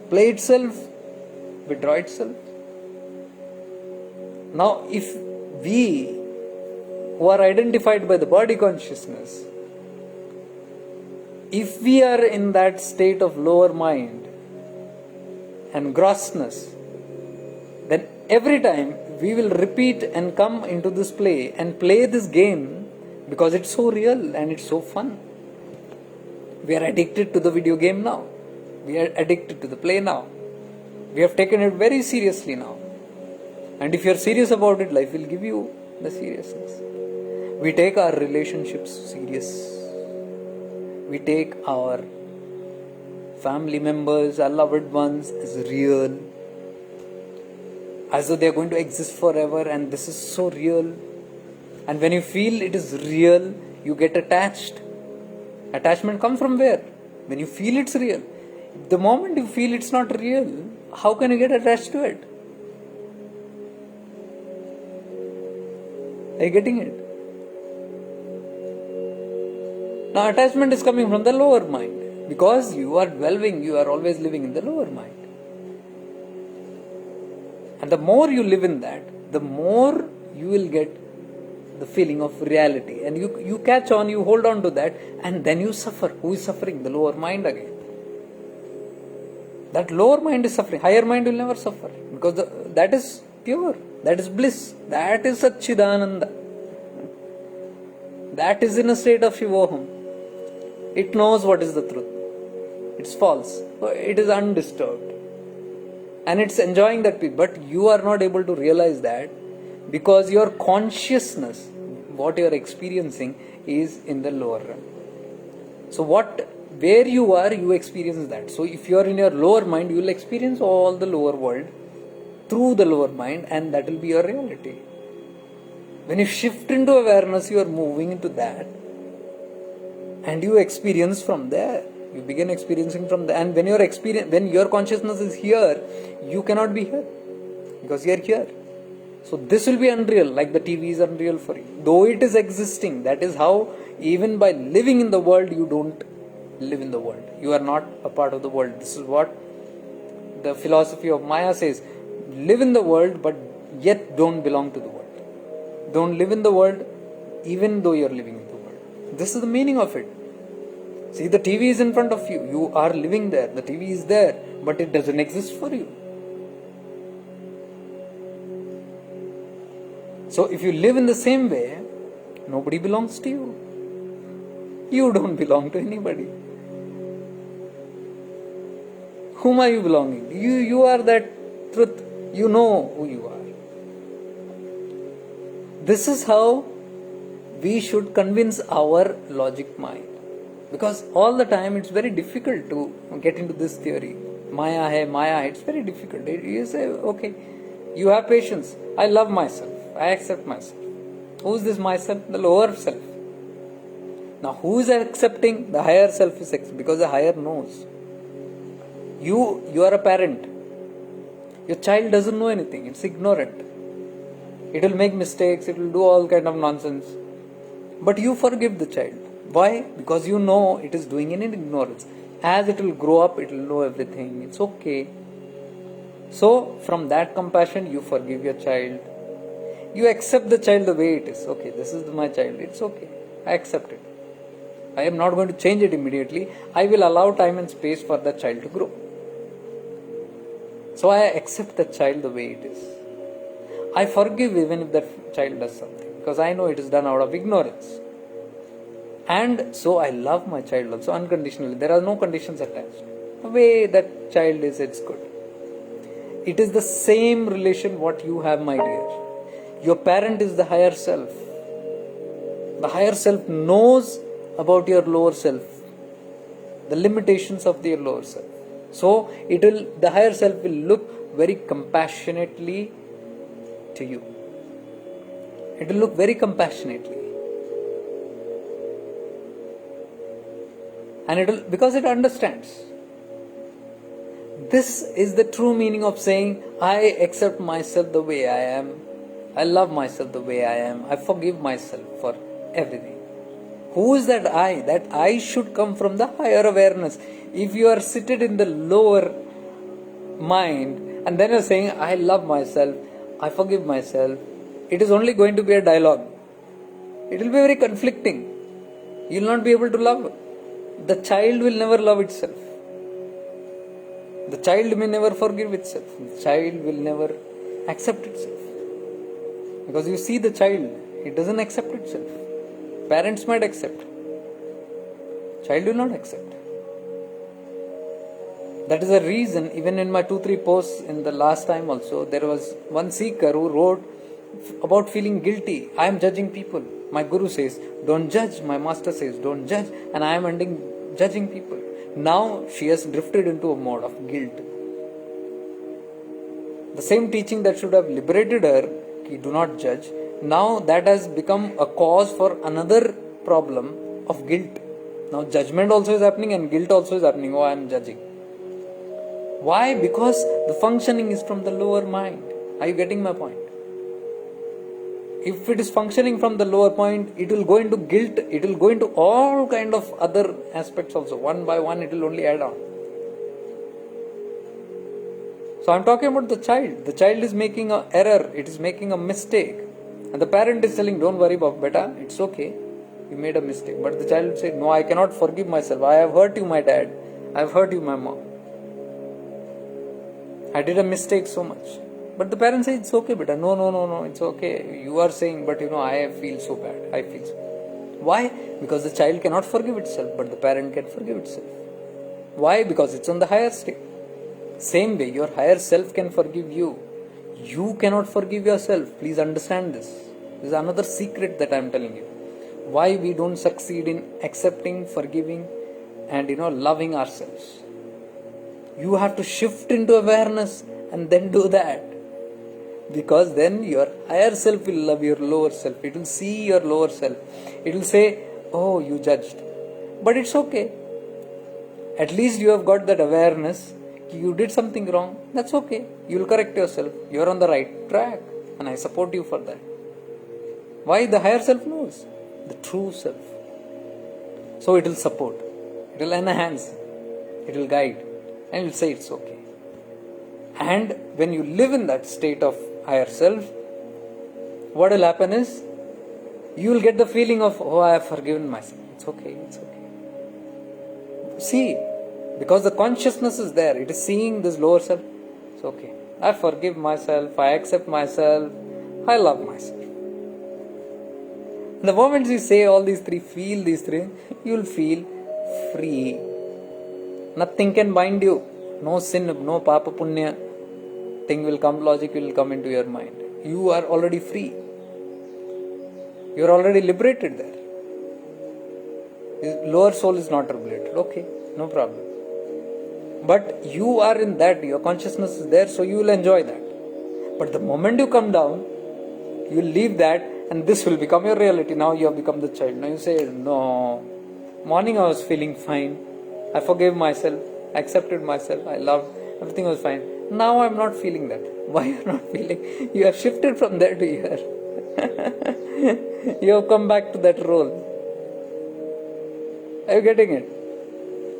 Play itself, withdraw itself. Now, if we who are identified by the body consciousness, if we are in that state of lower mind and grossness, then every time we will repeat and come into this play and play this game because it's so real and it's so fun. We are addicted to the video game now. We are addicted to the play now. We have taken it very seriously now. And if you are serious about it, life will give you the seriousness. We take our relationships serious. We take our family members, our loved ones as real. As though they are going to exist forever, and this is so real. And when you feel it is real, you get attached. Attachment comes from where? When you feel it's real. The moment you feel it's not real, how can you get attached to it? Are you getting it? Now attachment is coming from the lower mind. Because you are dwelling, you are always living in the lower mind. And the more you live in that, the more you will get the feeling of reality. And you catch on, you hold on to that, and then you suffer. Who is suffering? The lower mind again. That lower mind is suffering. Higher mind will never suffer. Because that is pure. That is bliss. That is Satchidananda. That is in a state of Shivoham. It knows what is the truth. It's false. It is undisturbed. And it's enjoying that peace. But you are not able to realize that because your consciousness, what you are experiencing, is in the lower realm. So where you are, you experience that. So if you are in your lower mind, you will experience all the lower world through the lower mind, and that will be your reality. When you shift into awareness, you are moving into that, and you experience from there. You begin experiencing from there. And when your consciousness is here, you cannot be here because you are here. So this will be unreal, like the TV is unreal for you. Though it is existing, that is how even by living in the world, you don't live in the world. You are not a part of the world. This is what the philosophy of Maya says. Live in the world, but yet don't belong to the world. Don't live in the world, even though you are living in the world. This is the meaning of it. See, the TV is in front of you. You are living there. The TV is there, but it doesn't exist for you. So if you live in the same way, nobody belongs to you. You don't belong to anybody. Whom are you belonging to? You are that truth. You know who you are. This is how we should convince our logic mind. Because all the time it's very difficult to get into this theory. Maya hai, Maya hai. It's very difficult. You say, okay, you have patience. I love myself. I accept myself. Who is this myself? The lower self. Now who is accepting? The higher self is accepting, because the higher knows. You are a parent. Your child doesn't know anything. It's ignorant. It will make mistakes. It will do all kind of nonsense. But you forgive the child. Why? Because you know it is doing it in ignorance. As it will grow up, it will know everything. It's okay. So from that compassion, you forgive your child. You accept the child the way it is. Okay, this is my child. It's okay. I accept it. I am not going to change it immediately. I will allow time and space for the child to grow. So I accept the child the way it is. I forgive even if that child does something, because I know it is done out of ignorance. And so I love my child also unconditionally. There are no conditions attached. The way that child is, it's good. It is the same relation what you have, my dear. Your parent is the higher self. The higher self knows about your lower self, the limitations of your lower self. So the higher self will look very compassionately to you. It will look very compassionately. And because it understands. This is the true meaning of saying, I accept myself the way I am. I love myself the way I am. I forgive myself for everything. Who is that I? That I should come from the higher awareness. If you are seated in the lower mind and then you are saying, I love myself, I forgive myself, it is only going to be a dialogue. It will be very conflicting. You will not be able to love. The child will never love itself. The child may never forgive itself. The child will never accept itself. Because you see the child, it doesn't accept itself. parents might accept. Child will not accept. That is the reason, even in my 2-3 posts in the last time also, there was one seeker who wrote about feeling guilty. I am judging people. My guru says, don't judge. My master says, don't judge. And I am ending judging people. Now she has drifted into a mode of guilt. The same teaching that should have liberated her, do not judge, now that has become a cause for another problem of guilt. Now judgment also is happening and guilt also is happening. Oh, I am judging. Why? Because the functioning is from the lower mind. Are you getting my point? If it is functioning from the lower point, it will go into guilt, it will go into all kind of other aspects also. One by one, it will only add on. So I am talking about the child. The child is making an error, it is making a mistake. And the parent is telling, don't worry about beta, it's okay. You made a mistake. But the child will say, no, I cannot forgive myself. I have hurt you, my dad. I have hurt you, my mom. I did a mistake so much. But the parents say, it's okay, beta. No, it's okay. You are saying, but I feel so bad. I feel so. Why? Because the child cannot forgive itself, but the parent can forgive itself. Why? Because it's on the higher state. Same way, your higher self can forgive you. You cannot forgive yourself. Please understand this. This is another secret that I am telling you. Why we don't succeed in accepting, forgiving, and loving ourselves. You have to shift into awareness and then do that. Because then your higher self will love your lower self. It will see your lower self. It will say, oh, you judged. But it's okay. At least you have got that awareness. You did something wrong. That's okay. You will correct yourself. You are on the right track. And I support you for that. Why? The higher self knows. The true self. So it will support. It will enhance. It will guide. And it will say it's okay. And when you live in that state of higher self, what will happen is, you will get the feeling of, oh, I have forgiven myself. It's okay. See, because the consciousness is there, it is seeing this lower self. It's okay. I forgive myself, I accept myself, I love myself. The moment you say all these three, feel these three, you will feel free. Nothing can bind you. No sin, no papa punya thing will come, logic will come into your mind. You are already free. You are already liberated there. Lower soul is not liberated. Okay, no problem. But you are in that, your consciousness is there, so you will enjoy that. But the moment you come down, you will leave that and this will become your reality. Now you have become the child. Now you say, no, morning I was feeling fine. I forgave myself, I accepted myself, I loved, everything was fine. Now I am not feeling that. Why you are not feeling? You have shifted from there to here. You have come back to that role. Are you getting it?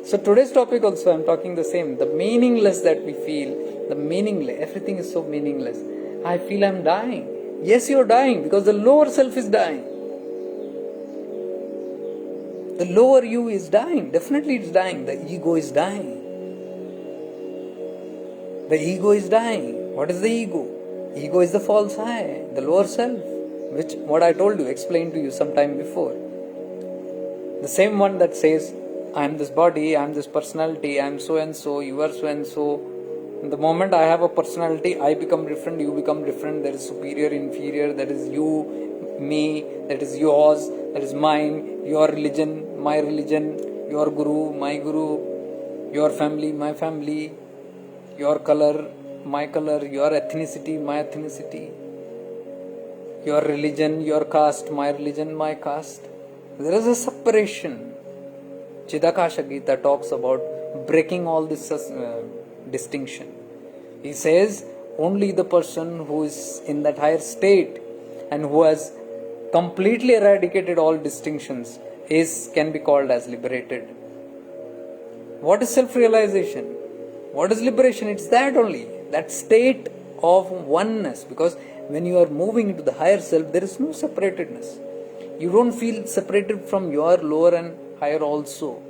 So today's topic also I am talking the same. The meaningless that we feel, the meaningless, everything is so meaningless. I feel I am dying. Yes, you are dying because the lower self is dying. The lower you is dying. Definitely it's dying. The ego is dying. The ego is dying. What is the ego? Ego is the false I, the lower self, which what I told you, explained to you sometime before. The same one that says, I am this body, I am this personality, I am so and so, you are so and so. The moment I have a personality, I become different, you become different. There is superior, inferior, that is you, me, that is yours, that is mine, your religion, my religion, your guru, my guru, your family, my family, your color, my color, your ethnicity, my ethnicity, your religion, your caste, my religion, my caste. There is a separation. Chidakasha Gita talks about breaking all this distinction. He says only the person who is in that higher state and who has completely eradicated all distinctions can be called as liberated. What is self-realization? What is liberation? It's that only. That state of oneness. Because when you are moving into the higher self, there is no separatedness. You don't feel separated from your lower and higher also.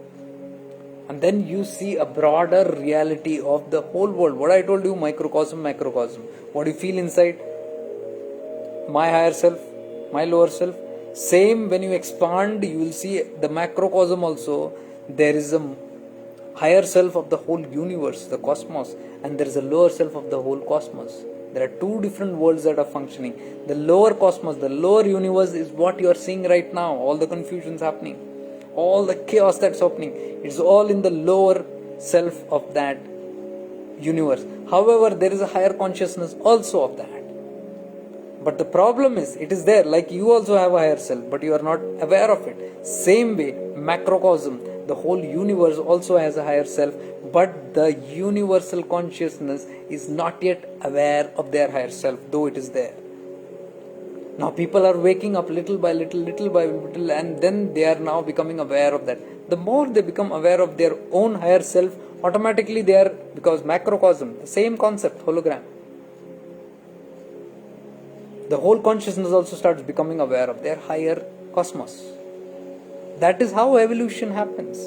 And then you see a broader reality of the whole world. What I told you, microcosm, macrocosm. What you feel inside, my higher self, my lower self, Same, when you expand, you will see the macrocosm also. There is a higher self of the whole universe, the cosmos, and there is a lower self of the whole cosmos. There are two different worlds that are functioning. The lower cosmos, the lower universe is what you are seeing right now. All the confusions happening, all the chaos that's happening, it's all in the lower self of that universe. However, there is a higher consciousness also of that. But the problem is, it is there, like you also have a higher self, but you are not aware of it. Same way, macrocosm, the whole universe also has a higher self, but the universal consciousness is not yet aware of their higher self, though it is there. Now people are waking up little by little, and then they are now becoming aware of that. The more they become aware of their own higher self, automatically they are, because macrocosm, the same concept, hologram. The whole consciousness also starts becoming aware of their higher cosmos. That is how evolution happens,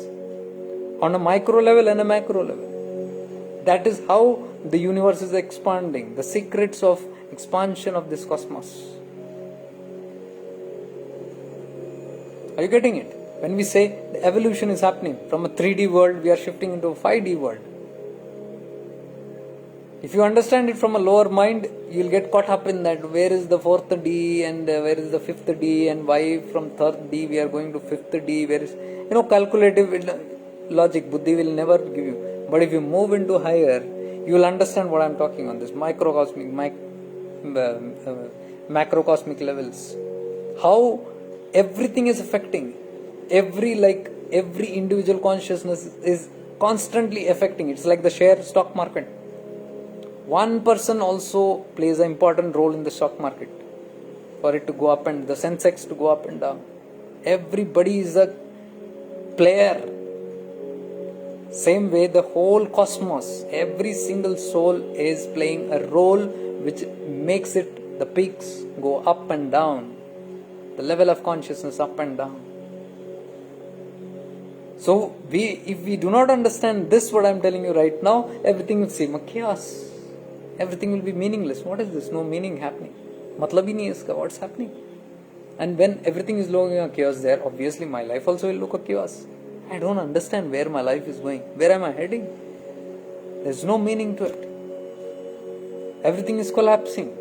on a micro level and a macro level. That is how the universe is expanding, the secrets of expansion of this cosmos. Are you getting it? When we say the evolution is happening, from a 3D world we are shifting into a 5D world. If you understand it from a lower mind, you will get caught up in that. Where is the 4th D and where is the 5th D, and why from 3rd D we are going to 5th D? Where is, calculative logic, buddhi will never give you. But if you move into higher, you will understand what I am talking on this microcosmic, macrocosmic levels. How everything is affecting. Every individual consciousness is constantly affecting. It's like the share stock market. One person also plays an important role in the stock market for it to go up, and the Sensex to go up and down. Everybody is a player. Same way, the whole cosmos, every single soul is playing a role which makes it, the peaks go up and down, the level of consciousness up and down. So if we do not understand this, what I am telling you right now, everything will seem a chaos. Everything will be meaningless. What is this? No meaning happening. Matlab hi nahi iska. What's happening? And when everything is looking a chaos there, obviously my life also will look a chaos. I don't understand where my life is going. Where am I heading? There's no meaning to it. Everything is collapsing.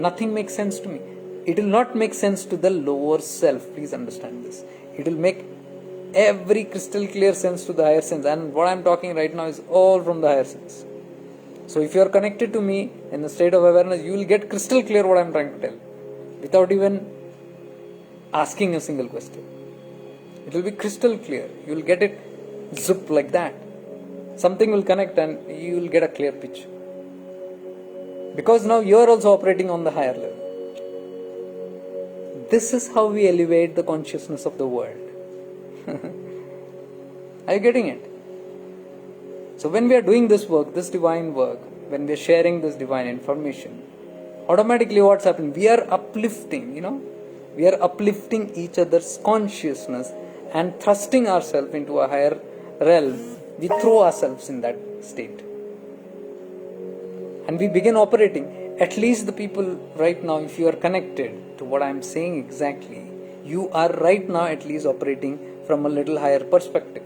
Nothing makes sense to me. It will not make sense to the lower self. Please understand this. It will make every crystal clear sense to the higher sense. And what I'm talking right now is all from the higher sense. So if you are connected to me in the state of awareness, you will get crystal clear what I am trying to tell, without even asking a single question. It will be crystal clear. You will get it zip like that. Something will connect and you will get a clear picture. Because now you are also operating on the higher level. This is how we elevate the consciousness of the world. Are you getting it? So when we are doing this work, this divine work, when we are sharing this divine information, automatically what's happening? We are uplifting, we are uplifting each other's consciousness and thrusting ourselves into a higher realm. We throw ourselves in that state. And we begin operating. At least the people right now, if you are connected to what I am saying exactly, you are right now at least operating from a little higher perspective.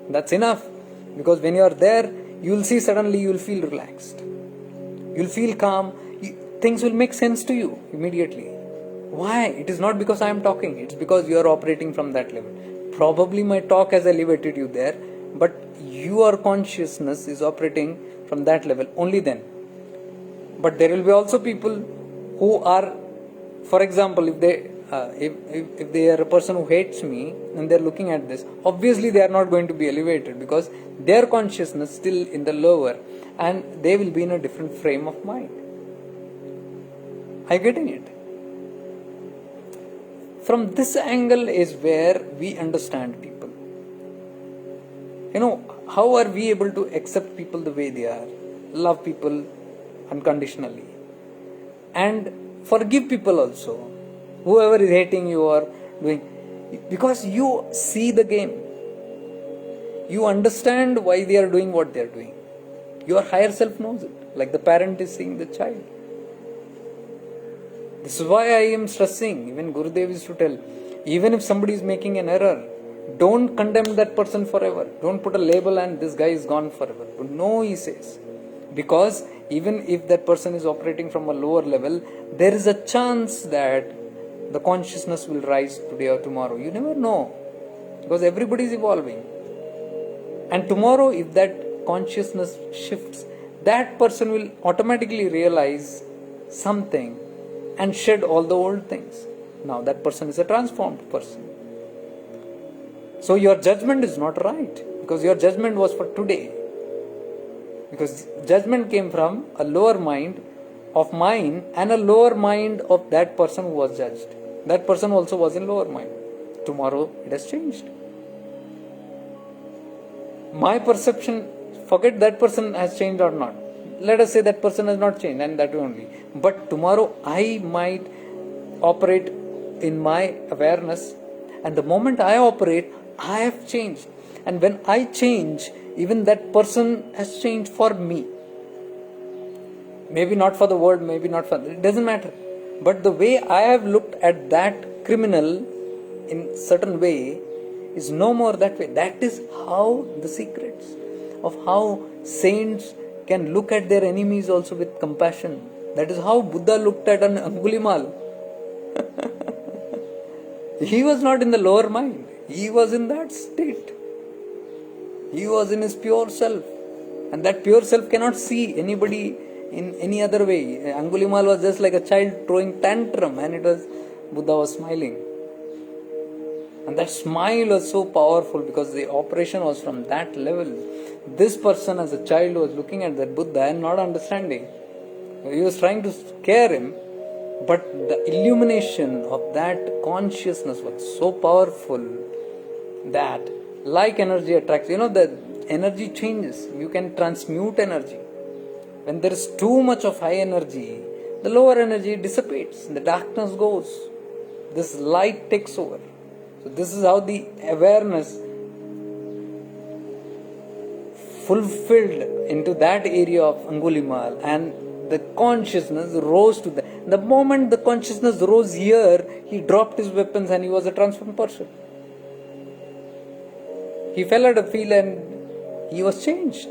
That's enough. Because when you are there, you will see suddenly you will feel relaxed. You will feel calm. Things will make sense to you immediately. Why? It is not because I am talking. It's because you are operating from that level. Probably my talk has elevated you there, but your consciousness is operating from that level only then. But there will be also people who are, for example, if they are a person who hates me and they are looking at this, obviously they are not going to be elevated because their consciousness still in the lower and they will be in a different frame of mind. Are you getting it? From this angle is where we understand people. How are we able to accept people the way they are, love people unconditionally, and forgive people also, whoever is hating you or doing, because you see the game. You understand why they are doing what they are doing. Your higher self knows it, like the parent is seeing the child. This is why I am stressing. Even Gurudev used to tell, even if somebody is making an error, don't condemn that person forever. Don't put a label and this guy is gone forever. No, he says. Because even if that person is operating from a lower level, there is a chance that the consciousness will rise today or tomorrow. You never know. Because everybody is evolving. And tomorrow, if that consciousness shifts, that person will automatically realize something and shed all the old things. Now that person is a transformed person. So your judgment is not right, because your judgment was for today. Because judgment came from a lower mind of mine and a lower mind of that person who was judged. That person also was in lower mind. Tomorrow it has changed. My perception, forget that person has changed or not. Let us say that person has not changed, and that only. But tomorrow I might operate in my awareness, and the moment I operate, I have changed. And when I change, even that person has changed for me. Maybe not for the world, maybe not for... It doesn't matter. But the way I have looked at that criminal in certain way is no more that way. That is how the secrets of how saints can look at their enemies also with compassion. That is how Buddha looked at an Angulimal. He was not in the lower mind. He was in that state. He was in his pure self. And that pure self cannot see anybody in any other way. Angulimal was just like a child throwing tantrum, and it was Buddha was smiling. And that smile was so powerful because the operation was from that level. This person as a child was looking at that Buddha and not understanding. He was trying to scare him, but the illumination of that consciousness was so powerful that like energy attracts. You know, the energy changes. You can transmute energy. When there is too much of high energy, the lower energy dissipates. The darkness goes. This light takes over. So this is how the awareness fulfilled into that area of Angulimal, and the consciousness rose to that. The moment the consciousness rose here, he dropped his weapons and he was a transformed person. He fell at a field and he was changed.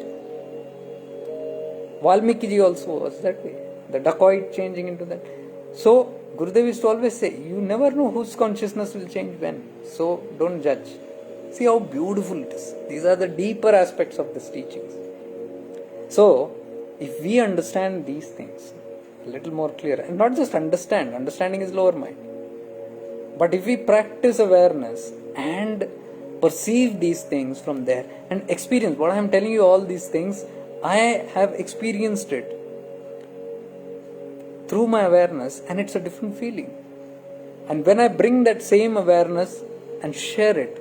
Valmiki ji also was that way. The dacoit changing into that. So Gurudev used to always say, you never know whose consciousness will change when. So don't judge. See how beautiful it is. These are the deeper aspects of this teachings. So if we understand these things a little more clear, and not just understand, understanding is lower mind. But if we practice awareness and perceive these things from there and experience, what I am telling you, all these things, I have experienced it through my awareness, and it's a different feeling. And when I bring that same awareness and share it,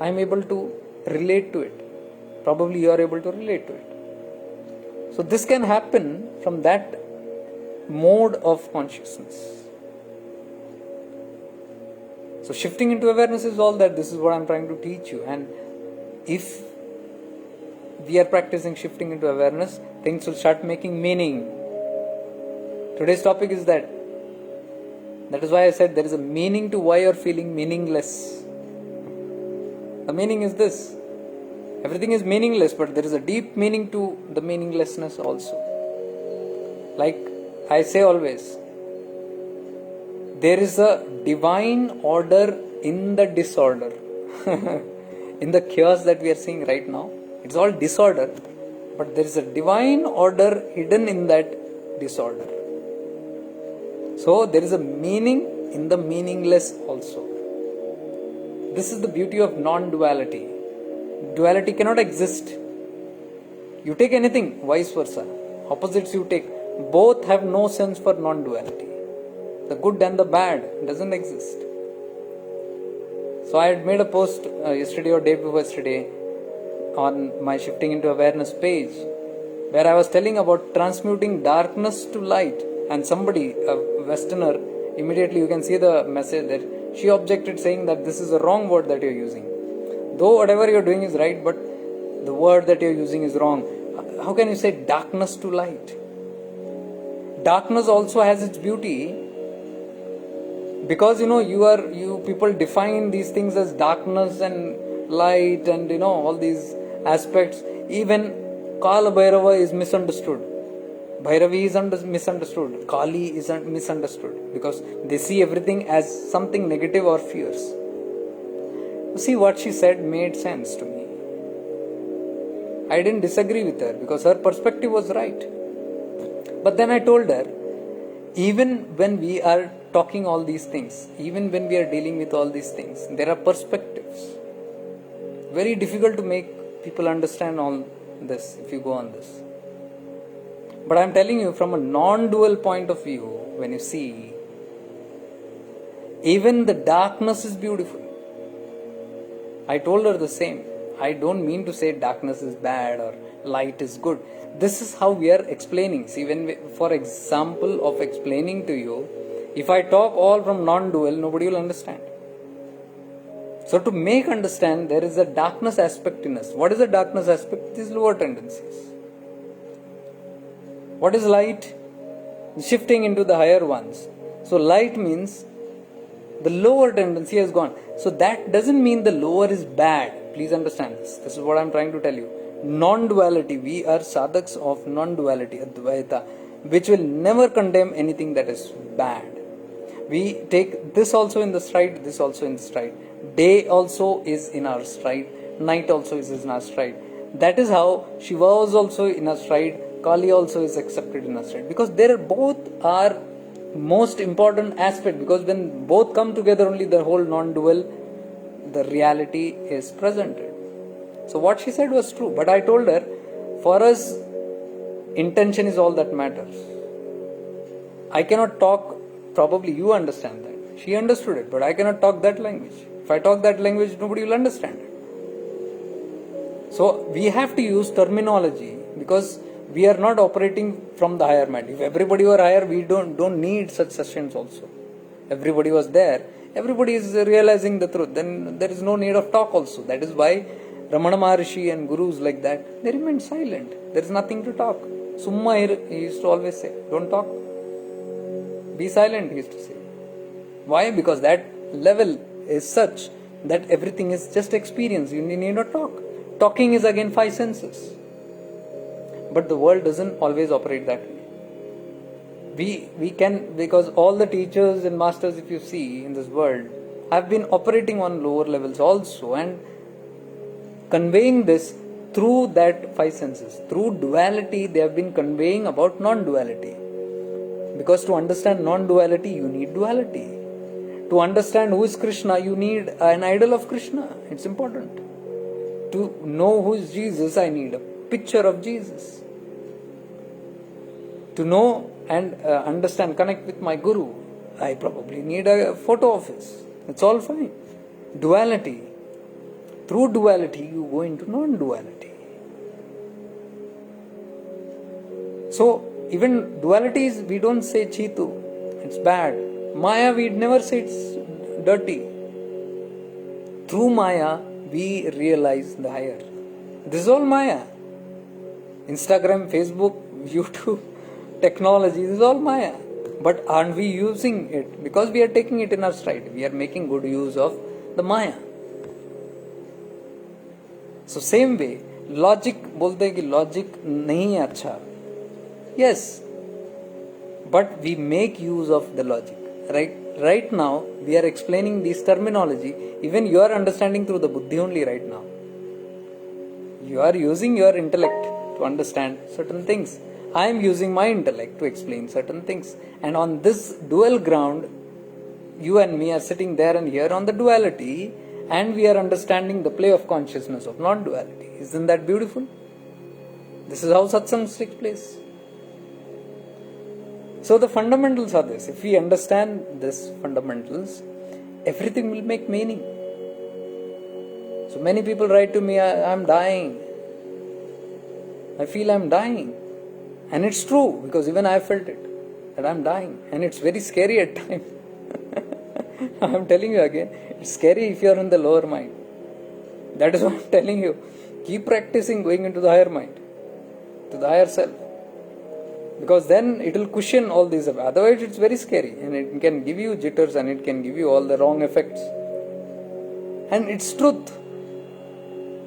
I am able to relate to it. Probably you are able to relate to it. So this can happen from that mode of consciousness. So shifting into awareness is all that. This is what I am trying to teach you. And if we are practicing shifting into awareness, things will start making meaning. Today's topic is that. That is why I said there is a meaning to why you are feeling meaningless. The meaning is this. Everything is meaningless, but there is a deep meaning to the meaninglessness also. Like I say always, there is a divine order in the disorder. In the chaos that we are seeing right now, it's all disorder, but there is a divine order hidden in that disorder. So there is a meaning in the meaningless also. This is the beauty of non-duality. Duality cannot exist. You take anything, vice versa. Opposites you take. Both have no sense for non-duality. The good and the bad doesn't exist. So I had made a post yesterday or day before yesterday on my Shifting into Awareness page, where I was telling about transmuting darkness to light. And somebody, a Westerner, immediately you can see the message that she objected, saying that this is a wrong word that you're using. Though whatever you're doing is right, but the word that you're using is wrong. How can you say darkness to light? Darkness also has its beauty, Because you people define these things as darkness and light and all these aspects. Even Kala Bhairava is misunderstood. Bhairavi is misunderstood. Kali is misunderstood because they see everything as something negative or fierce. See, what she said made sense to me. I didn't disagree with her because her perspective was right. But then I told her, even when we are talking all these things, even when we are dealing with all these things, there are perspectives. Very difficult to make people understand all this if you go on this. But I am telling you, from a non-dual point of view, when you see, even the darkness is beautiful. I told her the same. I don't mean to say darkness is bad or light is good. This is how we are explaining. See, for example of explaining to you, if I talk all from non-dual, nobody will understand. So to make understand, there is a darkness aspect in us. What is the darkness aspect? These lower tendencies. What is light? Shifting into the higher ones. So light means the lower tendency has gone. So that doesn't mean the lower is bad. Please understand this. This is what I am trying to tell you. Non-duality. We are sadhaks of non-duality, Advaita, which will never condemn anything that is bad. We take this also in the stride, this also in the stride. Day also is in our stride. Night also is in our stride. That is how Shiva was also in our stride. Kali also is accepted in our stride. Because they both are most important aspect. Because when both come together, only the whole non-dual, the reality is presented. So what she said was true. But I told her, for us, intention is all that matters. I cannot talk, probably you understand that. She understood it, but I cannot talk that language. If I talk that language, nobody will understand it. So we have to use terminology because we are not operating from the higher mind. If everybody were higher, we don't need such sessions also. Everybody was there. Everybody is realizing the truth. Then there is no need of talk also. That is why Ramana Maharishi and gurus like that, they remain silent. There is nothing to talk. Summa, he used to always say, don't talk. Be silent, he used to say. Why? Because that level is such that everything is just experience. You need not talk. Talking is again 5 senses. But the world doesn't always operate that way. We can, because all the teachers and masters, if you see in this world, have been operating on lower levels also and conveying this through that 5 senses. Through duality, they have been conveying about non-duality. Because to understand non-duality, you need duality. To understand who is Krishna, you need an idol of Krishna. It's important. To know who is Jesus, I need a picture of Jesus. To know and understand, connect with my Guru, I probably need a photo of his. It's all fine. Duality. Through duality, you go into non-duality. So, even dualities, we don't say Chitu, it's bad. Maya, we'd never say it's dirty. Through Maya, we realize the higher. This is all Maya. Instagram, Facebook, YouTube, technology, this is all Maya. But aren't we using it? Because we are taking it in our stride. We are making good use of the Maya. So same way, logic, बोलते हैं कि logic नहीं है अच्छा. Yes, but we make use of the logic. Right now, we are explaining this terminology. Even you are understanding through the buddhi only right now. You are using your intellect to understand certain things. I am using my intellect to explain certain things. And on this dual ground, you and me are sitting there and here on the duality, and we are understanding the play of consciousness of non-duality. Isn't that beautiful? This is how satsang takes place. So the fundamentals are this. If we understand these fundamentals, everything will make meaning. So many people write to me, I'm dying. I feel I'm dying. And it's true, because even I felt it, that I'm dying. And it's very scary at times. I'm telling you again, it's scary if you're in the lower mind. That is what I'm telling you. Keep practicing going into the higher mind, to the higher self. Because then it will cushion all these. Otherwise, it's very scary and it can give you jitters and it can give you all the wrong effects. And it's truth.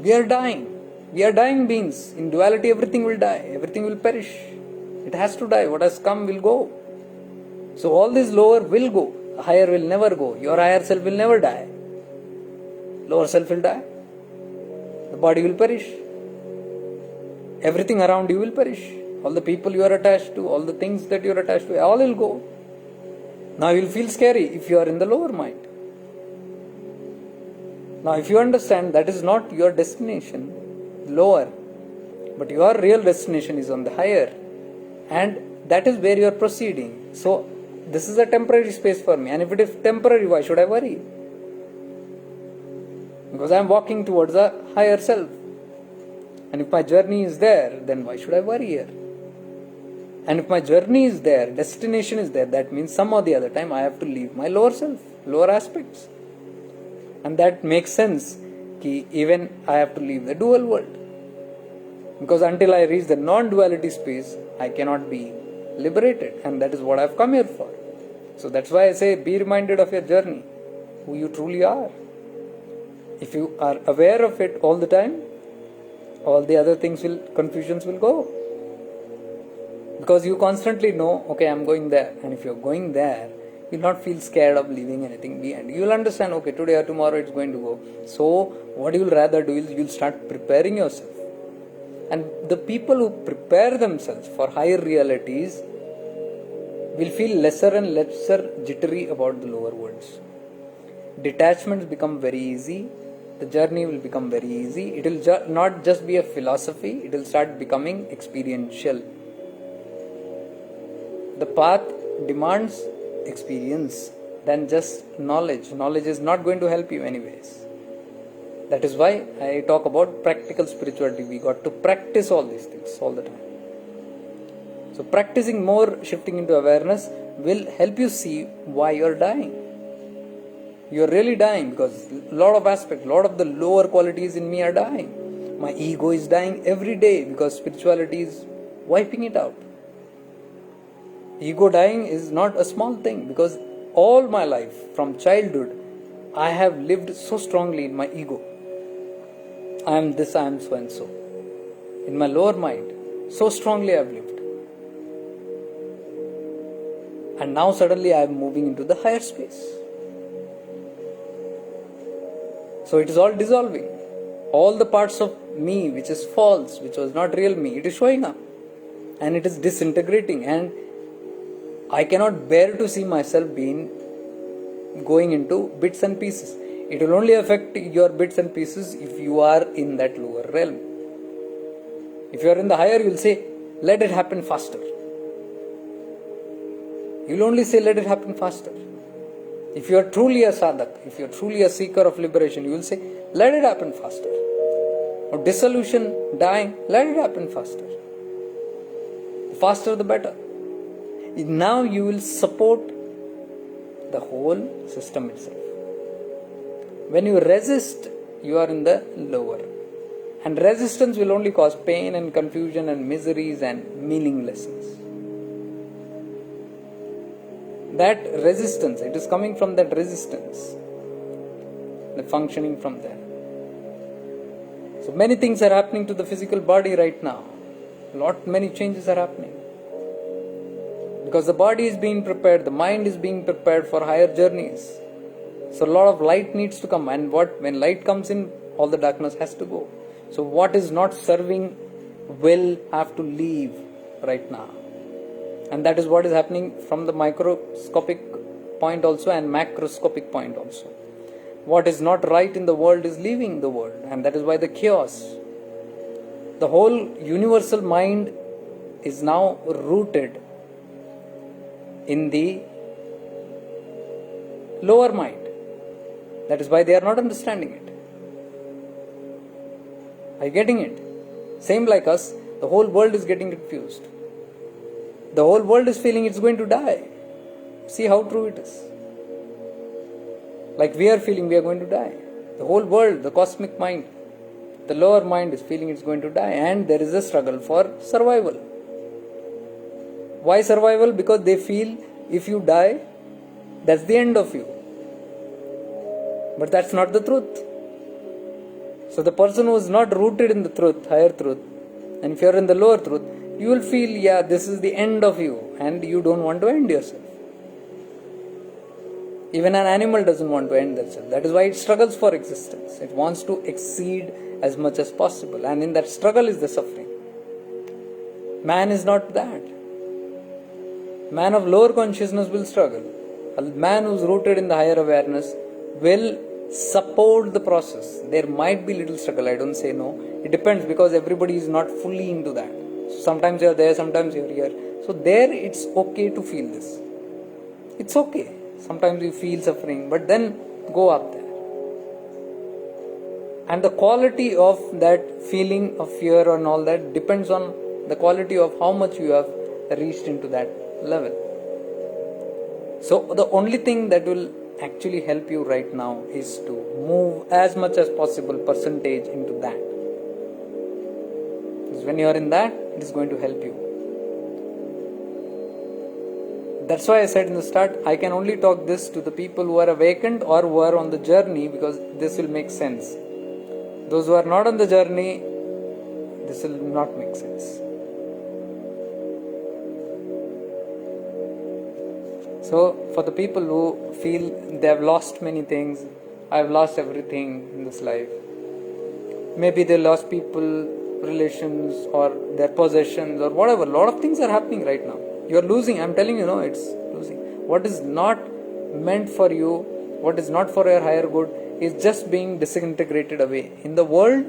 We are dying. We are dying beings. In duality, everything will die. Everything will perish. It has to die. What has come will go. So all this lower will go. Higher will never go. Your higher self will never die. Lower self will die. The body will perish. Everything around you will perish. All the people you are attached to, all the things that you are attached to, all will go. Now you will feel scary if you are in the lower mind. Now if you understand that is not your destination, lower, but your real destination is on the higher, and that is where you are proceeding. So this is a temporary space for me, and if it is temporary, why should I worry? Because I am walking towards a higher self. And if my journey is there, then why should I worry here? And if my journey is there, destination is there, that means some or the other time I have to leave my lower self, lower aspects. And that makes sense. Even I have to leave the dual world. Because until I reach the non-duality space, I cannot be liberated. And that is what I have come here for. So that's why I say, be reminded of your journey, who you truly are. If you are aware of it all the time, all the other confusions will go. Because you constantly know, okay, I'm going there. And if you're going there, you'll not feel scared of leaving anything behind. You'll understand, okay, today or tomorrow it's going to go. So what you'll rather do is you'll start preparing yourself. And the people who prepare themselves for higher realities will feel lesser and lesser jittery about the lower worlds. Detachments become very easy. The journey will become very easy. It will not just be a philosophy, it will start becoming experiential. The path demands experience than just knowledge. Knowledge is not going to help you anyways. That is why I talk about practical spirituality. We got to practice all these things all the time. So practicing more, shifting into awareness will help you see why you are dying. You are really dying because a lot of aspects, a lot of the lower qualities in me are dying. My ego is dying every day because spirituality is wiping it out. Ego dying is not a small thing because all my life from childhood I have lived so strongly in my ego. I am this, I am so and so. In my lower mind, so strongly I have lived. And now suddenly I am moving into the higher space. So it is all dissolving. All the parts of me which is false, which was not real me, it is showing up. And it is disintegrating. And I cannot bear to see myself going into bits and pieces. It will only affect your bits and pieces if you are in that lower realm. If you are in the higher, you will say, let it happen faster. You will only say, let it happen faster. If you are truly a sadhak, if you are truly a seeker of liberation, you will say, let it happen faster. Or dissolution, dying, let it happen faster. The faster the better. Now you will support the whole system itself. When you resist, you are in the lower. And resistance will only cause pain and confusion and miseries and meaninglessness. That resistance, it is coming from that resistance. The functioning from there. So many things are happening to the physical body right now. Many changes are happening. Because the body is being prepared, the mind is being prepared for higher journeys. So a lot of light needs to come, and when light comes in, all the darkness has to go. So what is not serving will have to leave right now. And that is what is happening from the microscopic point also and macroscopic point also. What is not right in the world is leaving the world, and that is why the chaos. The whole universal mind is now rooted in the lower mind. That is why they are not understanding it. Are you getting it? Same like us, the whole world is getting confused. The whole world is feeling it's going to die. See how true it is. Like we are feeling we are going to die. The whole world, the cosmic mind, the lower mind is feeling it's going to die, and there is a struggle for survival. Why survival? Because they feel if you die, that's the end of you. But that's not the truth. So the person who is not rooted in the truth, higher truth, and if you are in the lower truth, you will feel, yeah, this is the end of you, and you don't want to end yourself. Even an animal doesn't want to end themselves. That is why it struggles for existence. It wants to exceed as much as possible, and in that struggle is the suffering. Man is not that. Man of lower consciousness will struggle. A man who is rooted in the higher awareness will support the process. There might be little struggle, I don't say no. It depends, because everybody is not fully into that. So sometimes you are there, sometimes you are here. So there it's okay to feel this. It's okay. Sometimes you feel suffering, but then go up there. And the quality of that feeling of fear and all that depends on the quality of how much you have reached into that level. So the only thing that will actually help you right now is to move as much as possible percentage into that. Because when you are in that, it is going to help you. That's why I said in the start, I can only talk this to the people who are awakened or who are on the journey, because this will make sense. Those who are not on the journey, this will not make sense. So for the people who feel they have lost many things, I have lost everything in this life. Maybe they lost people, relations, or their possessions, or whatever. A lot of things are happening right now. You are losing. I am telling you, it's losing. What is not meant for you, what is not for your higher good, is just being disintegrated away in the world,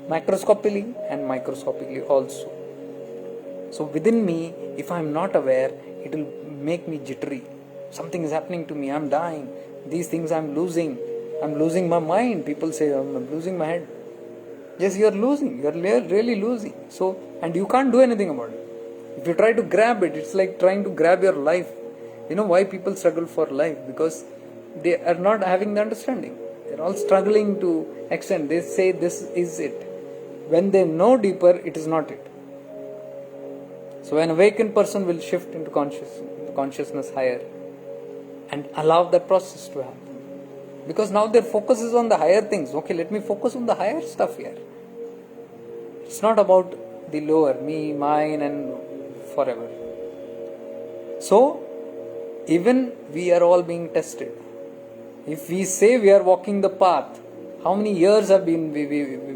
macroscopically and microscopically also. So within me, if I am not aware, it will make me jittery. Something is happening to me. I am dying. These things I am losing. I am losing my mind. People say I am losing my head. Yes, you are losing. You are really losing. So, and you can't do anything about it. If you try to grab it, it's like trying to grab your life. You know why people struggle for life? Because they are not having the understanding. They are all struggling to extend. They say this is it. When they know deeper, it is not it. So an awakened person will shift into consciousness higher and allow that process to happen. Because now their focus is on the higher things. Okay, let me focus on the higher stuff here. It's not about the lower, me, mine, and forever. So, even we are all being tested. If we say we are walking the path, how many years have we've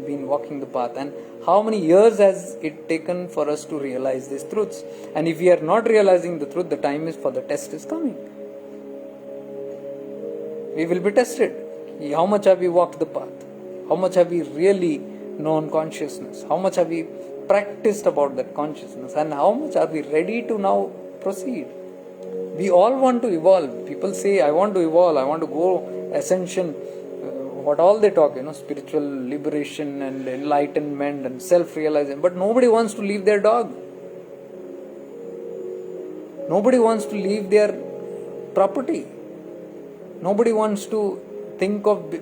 been walking the path, and how many years has it taken for us to realize these truths? And if we are not realizing the truth, the time is for the test is coming. We will be tested. How much have we walked the path? How much have we really known consciousness? How much have we practiced about that consciousness? And how much are we ready to now proceed? We all want to evolve. People say, I want to evolve, I want to go ascension. What all they talk, spiritual liberation and enlightenment and self-realization. But nobody wants to leave their dog. Nobody wants to leave their property. Nobody wants to think of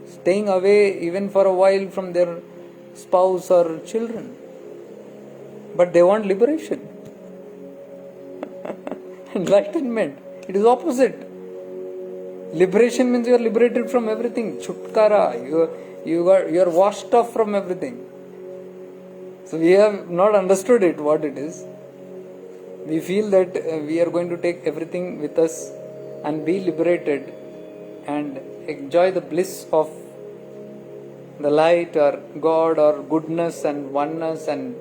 staying away even for a while from their spouse or children. But they want liberation. Enlightenment. It is opposite. Liberation means you are liberated from everything. Chutkara. You are washed off from everything. So we have not understood it, what it is. We feel that we are going to take everything with us and be liberated and enjoy the bliss of the light or God or goodness and oneness and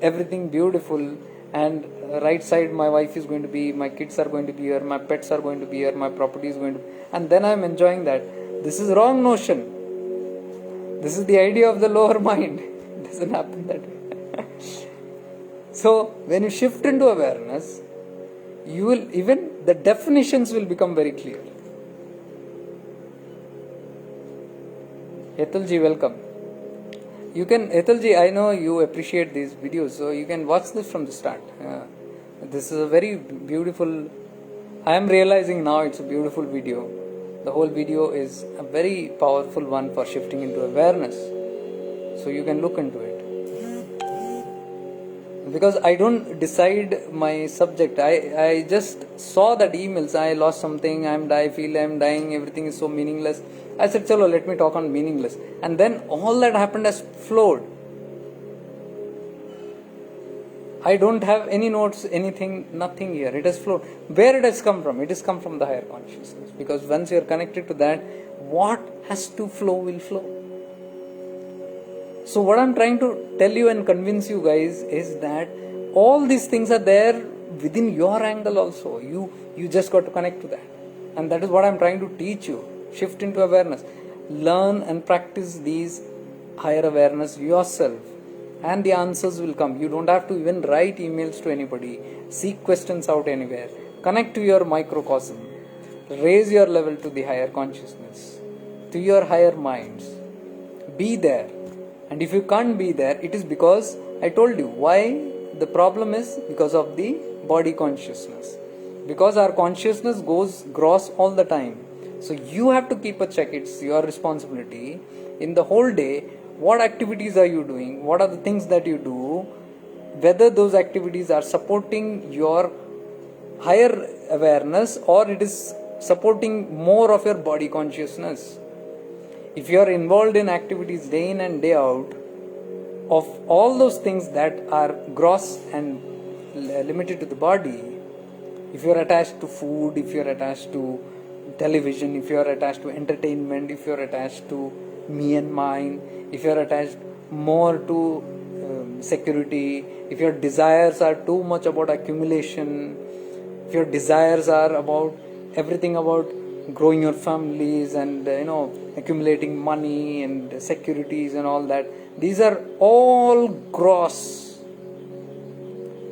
everything beautiful. And right side my wife is going to be, my kids are going to be here, my pets are going to be here, my property is going to be, and then I am enjoying that. This is wrong notion. This is the idea of the lower mind. It doesn't happen that way. So when you shift into awareness, you will, even the definitions will become very clear. Hetalji, welcome. You can, Hetalji, I know you appreciate these videos, so you can watch this from the start. This is a very beautiful, I am realizing now it's a beautiful video. The whole video is a very powerful one for shifting into awareness. So you can look into it. because I don't decide my subject. I just saw that emails. I lost something. I feel I'm dying. Everything is so meaningless. I said, "Chalo, let me talk on meaningless." And then all that happened has flowed. I don't have any notes, anything, nothing here. It has flowed. Where it has come from? It has come from the higher consciousness. Because once you are connected to that, what has to flow will flow. So what I'm trying to tell you and convince you guys is that all these things are there within your angle also. You just got to connect to that. And that is what I'm trying to teach you. Shift into awareness. Learn and practice these higher awareness yourself. And the answers will come. You don't have to even write emails to anybody. Seek questions out anywhere. Connect to your microcosm. Raise your level to the higher consciousness, to your higher minds. Be there. And if you can't be there, it is because I told you why the problem is because of the body consciousness. Because our consciousness goes gross all the time. So you have to keep a check. It's your responsibility in the whole day. What activities are you doing? What are the things that you do? Whether those activities are supporting your higher awareness or it is supporting more of your body consciousness. If you are involved in activities day in and day out of all those things that are gross and limited to the body, if you are attached to food, if you are attached to television, if you are attached to entertainment, if you are attached to me and mine, if you are attached more to security, if your desires are too much about accumulation, if your desires are about everything about growing your families and accumulating money and securities and all that, these are all gross.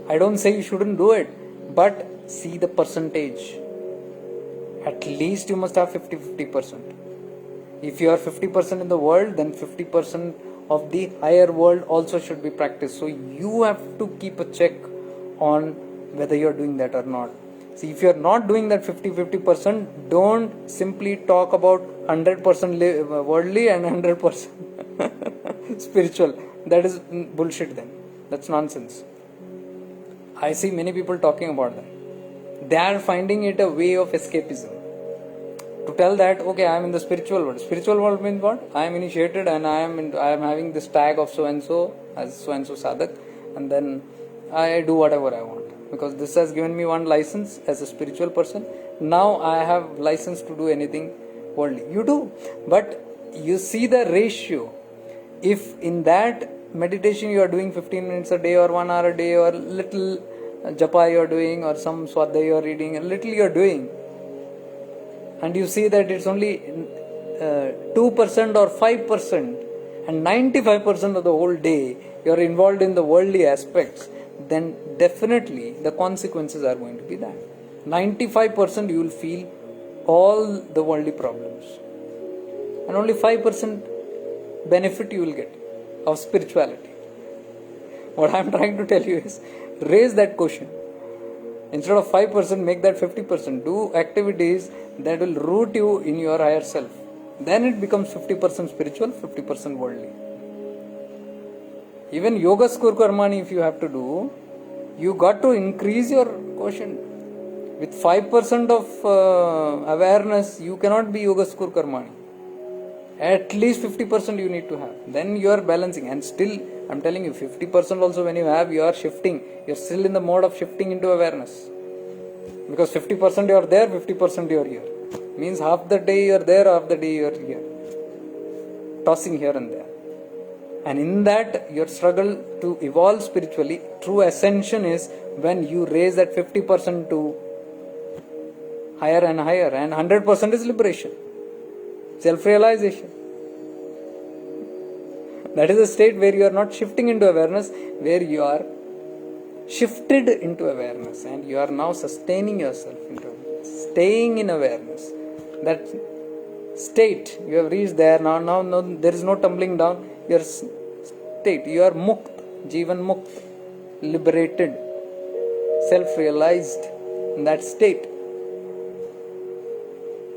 I don't say you shouldn't do it, but see the percentage. At least you must have 50%. If you are 50% in the world, then 50% of the higher world also should be practiced. So you have to keep a check on whether you are doing that or not. See, if you are not doing that 50%, don't simply talk about 100% worldly and 100% spiritual. That is bullshit then. That's nonsense. I see many people talking about that. They are finding it a way of escapism. To tell that, okay, I am in the spiritual world. Spiritual world means what? I am initiated and I am having this tag of so and so as so and so sadhak, and then I do whatever I want because this has given me one license as a spiritual person. Now I have license to do anything worldly. You do, but you see the ratio. If in that meditation you are doing 15 minutes a day or 1 hour a day or little japa you are doing or some swadhyaya you are reading, a little you are doing, and you see that it's only 2% or 5% and 95% of the whole day you are involved in the worldly aspects, then definitely the consequences are going to be that 95% you will feel all the worldly problems and only 5% benefit you will get of spirituality. What I am trying to tell you is raise that quotient. Instead of 5%, make that 50%. Do activities that will root you in your higher self. Then it becomes 50% spiritual, 50% worldly. Even yoga skur karmani, if you have to do, you got to increase your quotient. With 5% of awareness, you cannot be yoga skur karmani. At least 50% you need to have. Then you are balancing. And still, I'm telling you, 50% also when you have, you are shifting. You're still in the mode of shifting into awareness. Because 50% you are there, 50% you are here. Means half the day you are there, half the day you are here. Tossing here and there. And in that, your struggle to evolve spiritually, true ascension is when you raise that 50% to higher and higher. And 100% is liberation. Self-realization. That is a state where you are not shifting into awareness, where you are shifted into awareness and you are now sustaining yourself into awareness, staying in awareness. That state, you have reached there, now there is no tumbling down. Your state, you are mukt, jivan mukt, liberated, self-realized in that state.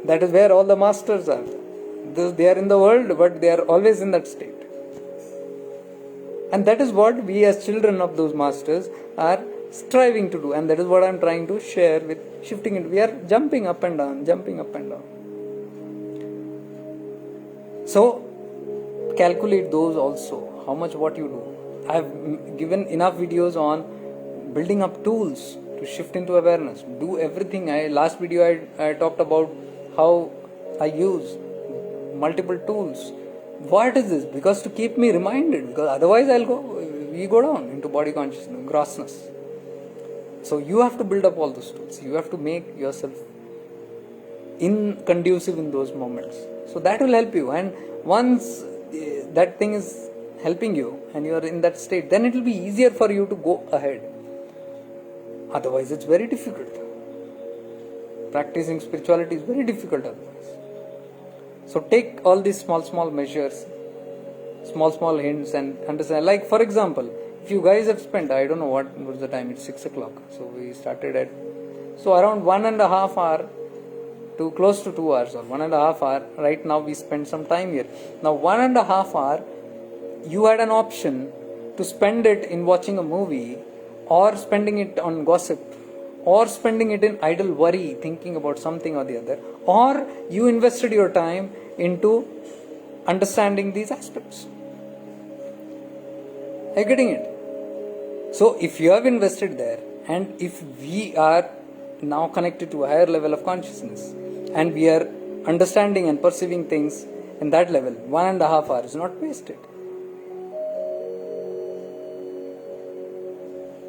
That is where all the masters are. They are in the world, but they are always in that state. And that is what we as children of those masters are striving to do, and that is what I am trying to share with shifting it. We are jumping up and down, jumping up and down. So calculate those also, how much what you do. I have given enough videos on building up tools to shift into awareness. Do everything. Last video I talked about how I use multiple tools. What is this? Because to keep me reminded, because otherwise we go down into body consciousness, grossness. So you have to build up all those tools. You have to make yourself conducive in those moments. So that will help you. And once that thing is helping you and you are in that state, then it will be easier for you to go ahead. Otherwise, it's very difficult. Practicing spirituality is very difficult otherwise. So take all these small measures, small hints, and understand. Like for example, if you guys have spent, I don't know what was the time, it's 6 o'clock. So we started at, so around 1.5 hour to close to 2 hours or 1.5 hour. Right now we spend some time here. Now 1.5 hour, you had an option to spend it in watching a movie, or spending it on gossip, or spending it in idle worry, thinking about something or the other, or you invested your time into understanding these aspects. Are you getting it? So if you have invested there, and if we are now connected to a higher level of consciousness, and we are understanding and perceiving things in that level, 1.5 hours is not wasted.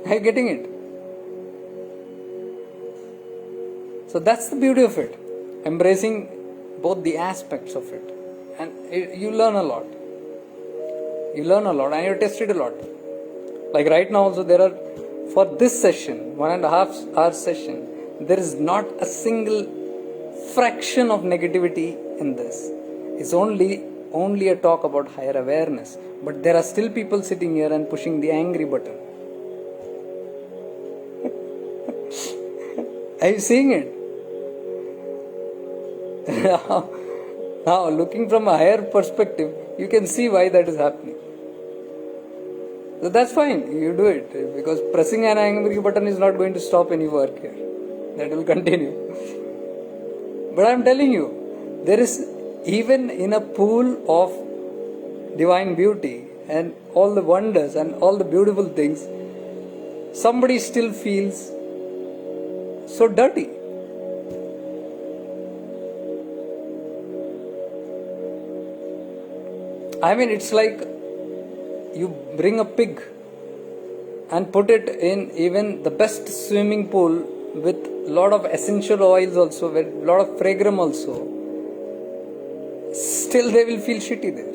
Are you getting it? So that's the beauty of it. Embracing both the aspects of it. And you learn a lot. You learn a lot and you're tested a lot. Like right now also there are, for this session, 1.5 hour session, there is not a single fraction of negativity in this. It's only a talk about higher awareness. But there are still people sitting here and pushing the angry button. Are you seeing it? Now, looking from a higher perspective, you can see why that is happening. So that's fine, you do it, because pressing an angry button is not going to stop any work here. That will continue. But I'm telling you, there is, even in a pool of divine beauty and all the wonders and all the beautiful things, somebody still feels so dirty. I mean, it's like you bring a pig and put it in even the best swimming pool with a lot of essential oils also, with a lot of fragrance also. Still they will feel shitty there.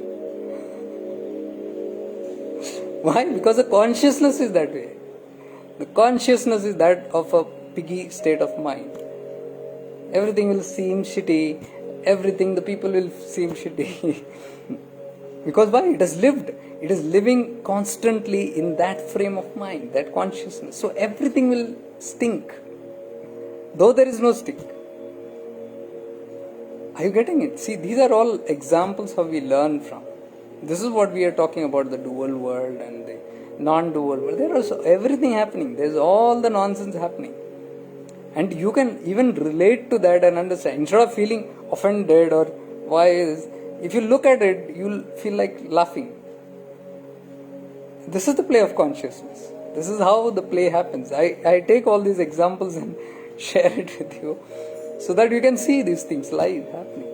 Why? Because the consciousness is that way. The consciousness is that of a piggy state of mind. Everything will seem shitty. Everything, the people will seem shitty. Because why? It has lived. It is living constantly in that frame of mind, that consciousness. So everything will stink, though there is no stink. Are you getting it? See, these are all examples how we learn from. This is what we are talking about, the dual world and the non-dual world. There is everything happening. There is all the nonsense happening. And you can even relate to that and understand. Instead of feeling offended or why is, if you look at it, you'll feel like laughing. This is the play of consciousness. This is how the play happens. I take all these examples and share it with you so that you can see these things live happening.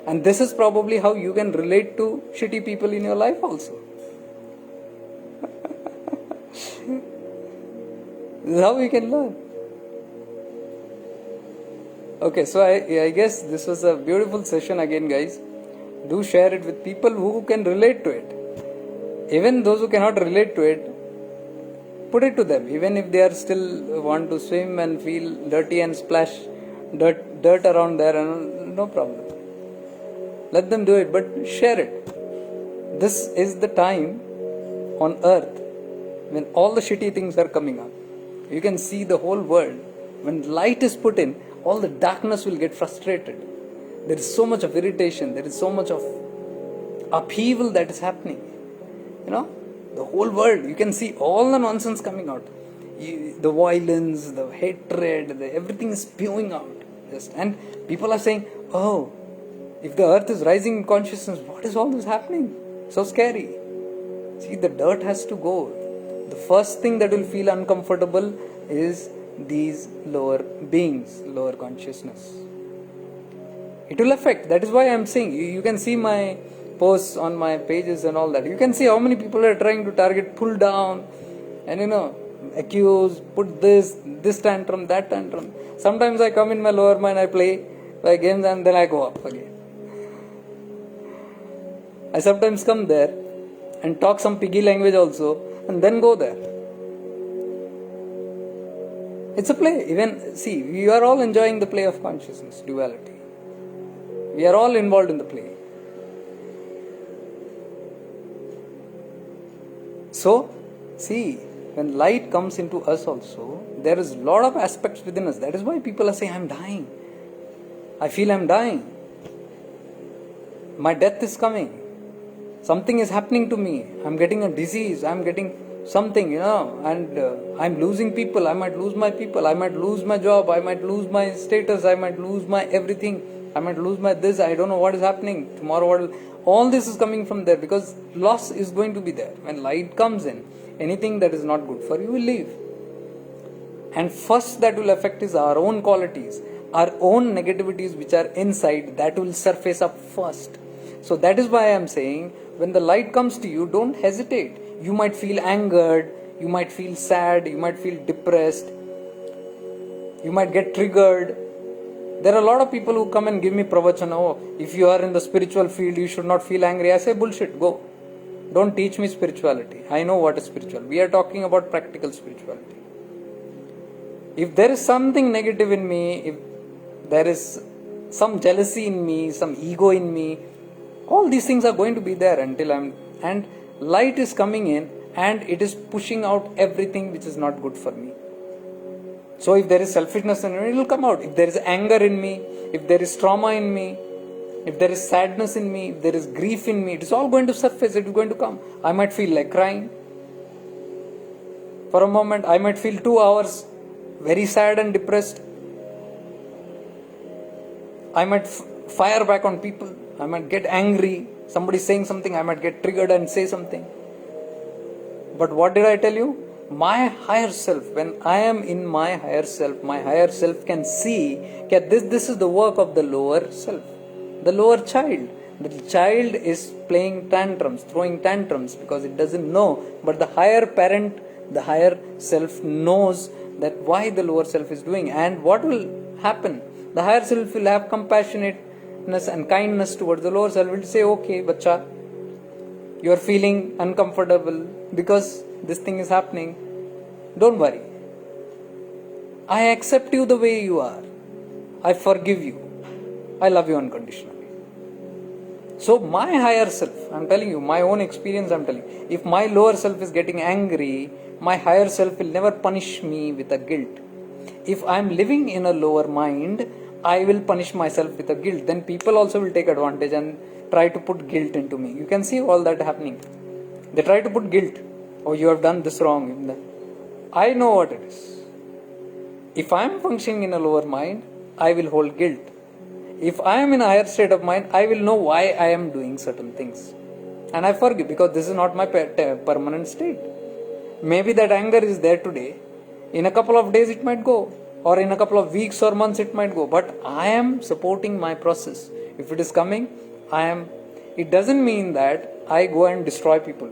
And this is probably how you can relate to shitty people in your life also. This is how we can learn. Okay, so I guess this was a beautiful session again, guys. Do share it with people who can relate to it. Even those who cannot relate to it, put it to them. Even if they are still want to swim and feel dirty and splash dirt around there, no problem. Let them do it, but share it. This is the time on earth when all the shitty things are coming up. You can see the whole world. When light is put in, all the darkness will get frustrated. There is so much of irritation. There is so much of upheaval that is happening. The whole world, you can see all the nonsense coming out. The violence, the hatred, everything is spewing out. And people are saying, oh, if the earth is rising in consciousness, what is all this happening? So scary. See, the dirt has to go. The first thing that will feel uncomfortable is these lower beings, lower consciousness. It will affect. That is why I am saying, you can see my posts on my pages and all that. You can see how many people are trying to target, pull down, and accuse, put this tantrum, that tantrum. Sometimes I come in my lower mind, I play games, and then I go up again. I sometimes come there and talk some piggy language also, and then go there. It's a play. Even, see, we are all enjoying the play of consciousness, duality. We are all involved in the play. So, see, when light comes into us also, there is a lot of aspects within us. That is why people are saying, I'm dying. I feel I'm dying. My death is coming. Something is happening to me. I'm getting a disease. I'm getting something, and I'm losing people. I might lose my people. I might lose my job. I might lose my status. I might lose my everything. I might lose my this. I don't know what is happening. Tomorrow, all this is coming from there, because loss is going to be there. When light comes in, anything that is not good for you will leave. And first that will affect is our own qualities, our own negativities which are inside, that will surface up first. So that is why I am saying, when the light comes to you, don't hesitate. You might feel angered, you might feel sad, you might feel depressed, you might get triggered. There are a lot of people who come and give me pravachan, oh, if you are in the spiritual field, you should not feel angry. I say, bullshit, go. Don't teach me spirituality. I know what is spiritual. We are talking about practical spirituality. If there is something negative in me, if there is some jealousy in me, some ego in me, all these things are going to be there and light is coming in and it is pushing out everything which is not good for me. So if there is selfishness in me, it will come out. If there is anger in me, if there is trauma in me, if there is sadness in me, if there is grief in me, it is all going to surface, it is going to come. I might feel like crying. For a moment, I might feel 2 hours very sad and depressed. I might fire back on people. I might get angry. Somebody saying something, I might get triggered and say something. But what did I tell you? My higher self, when I am in my higher self can see that this is the work of the lower self, the lower child. The child is playing tantrums, throwing tantrums because it doesn't know. But the higher parent, the higher self knows that why the lower self is doing, and what will happen. The higher self will have compassionateness and kindness towards the lower self. It will say, okay, bacha, you are feeling uncomfortable because this thing is happening. Don't worry. I accept you the way you are. I forgive you. I love you unconditionally. So my higher self, I'm telling you, my own experience I'm telling you, if my lower self is getting angry, my higher self will never punish me with a guilt. If I'm living in a lower mind, I will punish myself with a guilt. Then people also will take advantage and try to put guilt into me. You can see all that happening. They try to put guilt. Oh, you have done this wrong. I know what it is. If I am functioning in a lower mind, I will hold guilt. If I am in a higher state of mind, I will know why I am doing certain things. And I forgive, because this is not my permanent state. Maybe that anger is there today. In a couple of days it might go. Or in a couple of weeks or months it might go. But I am supporting my process. If it is coming, it doesn't mean that I go and destroy people.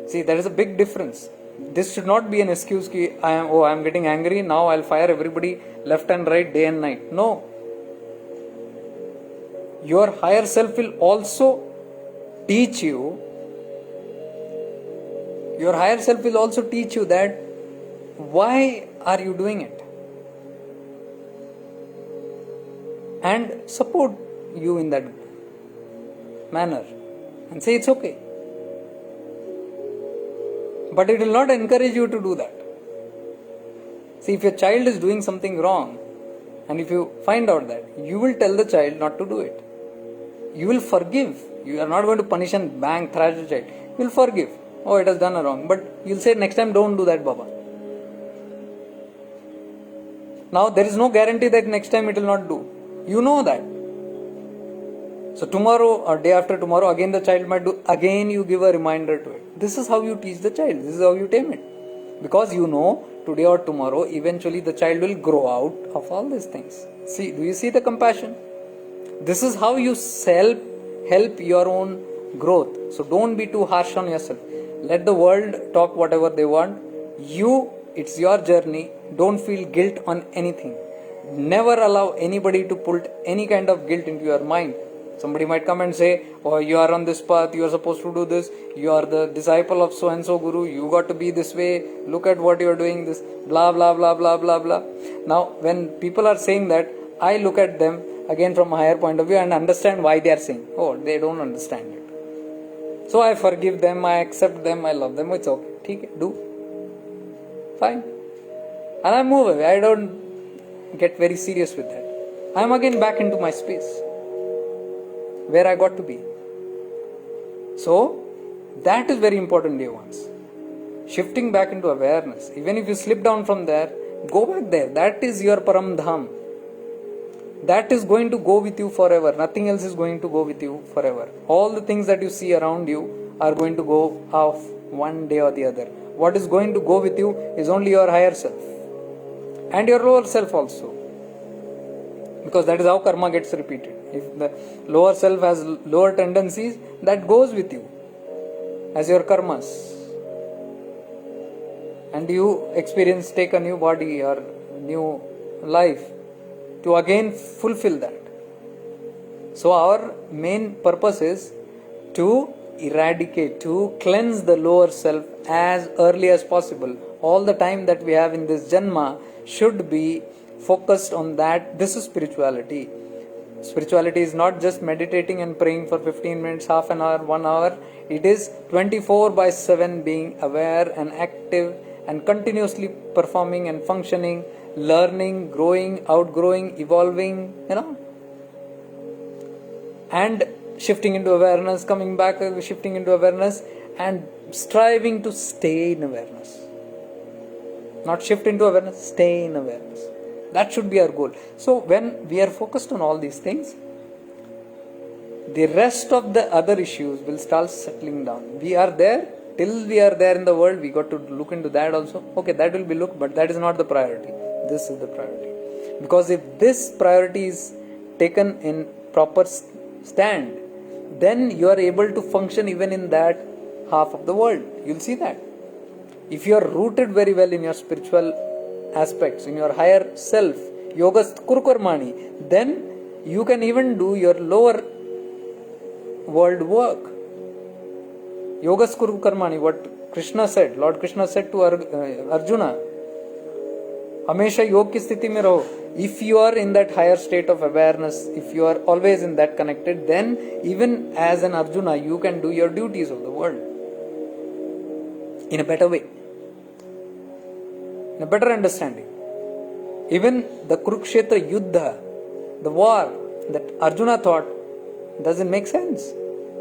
See, there is a big difference. This should not be an excuse ki I am getting angry, now I'll fire everybody left and right, day and night. No. Your higher self will also teach you. Your higher self will also teach you that why are you doing it? And support you in that manner. And say it's okay. But it will not encourage you to do that. See, if your child is doing something wrong, and if you find out that, you will tell the child not to do it. You will forgive. You are not going to punish and bang, thrash the child. You will forgive. Oh, it has done a wrong. But you will say, next time don't do that, Baba. Now, there is no guarantee that next time it will not do. You know that. So, tomorrow or day after tomorrow, again the child might do. Again, you give a reminder to it. This is how you teach the child. This is how you tame it. Because you know, today or tomorrow, eventually the child will grow out of all these things. See, do you see the compassion? This is how you help your own growth. So, don't be too harsh on yourself. Let the world talk whatever they want. It's your journey. Don't feel guilt on anything. Never allow anybody to put any kind of guilt into your mind. Somebody might come and say, oh, you are on this path, you are supposed to do this, you are the disciple of so and so guru, you got to be this way, look at what you are doing, this, blah, blah, blah, blah, blah, blah. Now, when people are saying that, I look at them again from a higher point of view and understand why they are saying. Oh, they don't understand it. So I forgive them, I accept them, I love them, it's okay. Okay, do. Fine. And I move away. I don't get very serious with that. I am again back into my space where I got to be. So, that is very important, dear ones. Shifting back into awareness. Even if you slip down from there, go back there. That is your Param Dham. That is going to go with you forever. Nothing else is going to go with you forever. All the things that you see around you are going to go off one day or the other. What is going to go with you is only your higher self. And your lower self also. Because that is how karma gets repeated. If the lower self has lower tendencies, that goes with you as your karmas. And you take a new body or new life to again fulfill that. So our main purpose is to eradicate, to cleanse the lower self as early as possible. All the time that we have in this Janma should be focused on that. This is spirituality. Spirituality is not just meditating and praying for 15 minutes, half an hour, 1 hour. It is 24/7 being aware and active and continuously performing and functioning, learning, growing, outgrowing, evolving, and shifting into awareness, coming back, shifting into awareness, and striving to stay in awareness. Not shift into awareness, stay in awareness. That should be our goal. So when we are focused on all these things, the rest of the other issues will start settling down. We are there, till we are there in the world, we got to look into that also. Okay, that will be looked, but that is not the priority. This is the priority. Because if this priority is taken in proper stand, then you are able to function even in that half of the world. You'll see that. If you are rooted very well in your spiritual aspects, in your higher self, yogas kurukarmani, then you can even do your lower world work. Yogas kurukarmani, what Krishna said, Lord Krishna said to Arjuna, Hamesha yog ki sthiti mein raho. If you are in that higher state of awareness, if you are always in that connected, then even as an Arjuna, you can do your duties of the world in a better way, in a better understanding. Even the Kurukshetra Yuddha, the war that Arjuna thought doesn't make sense.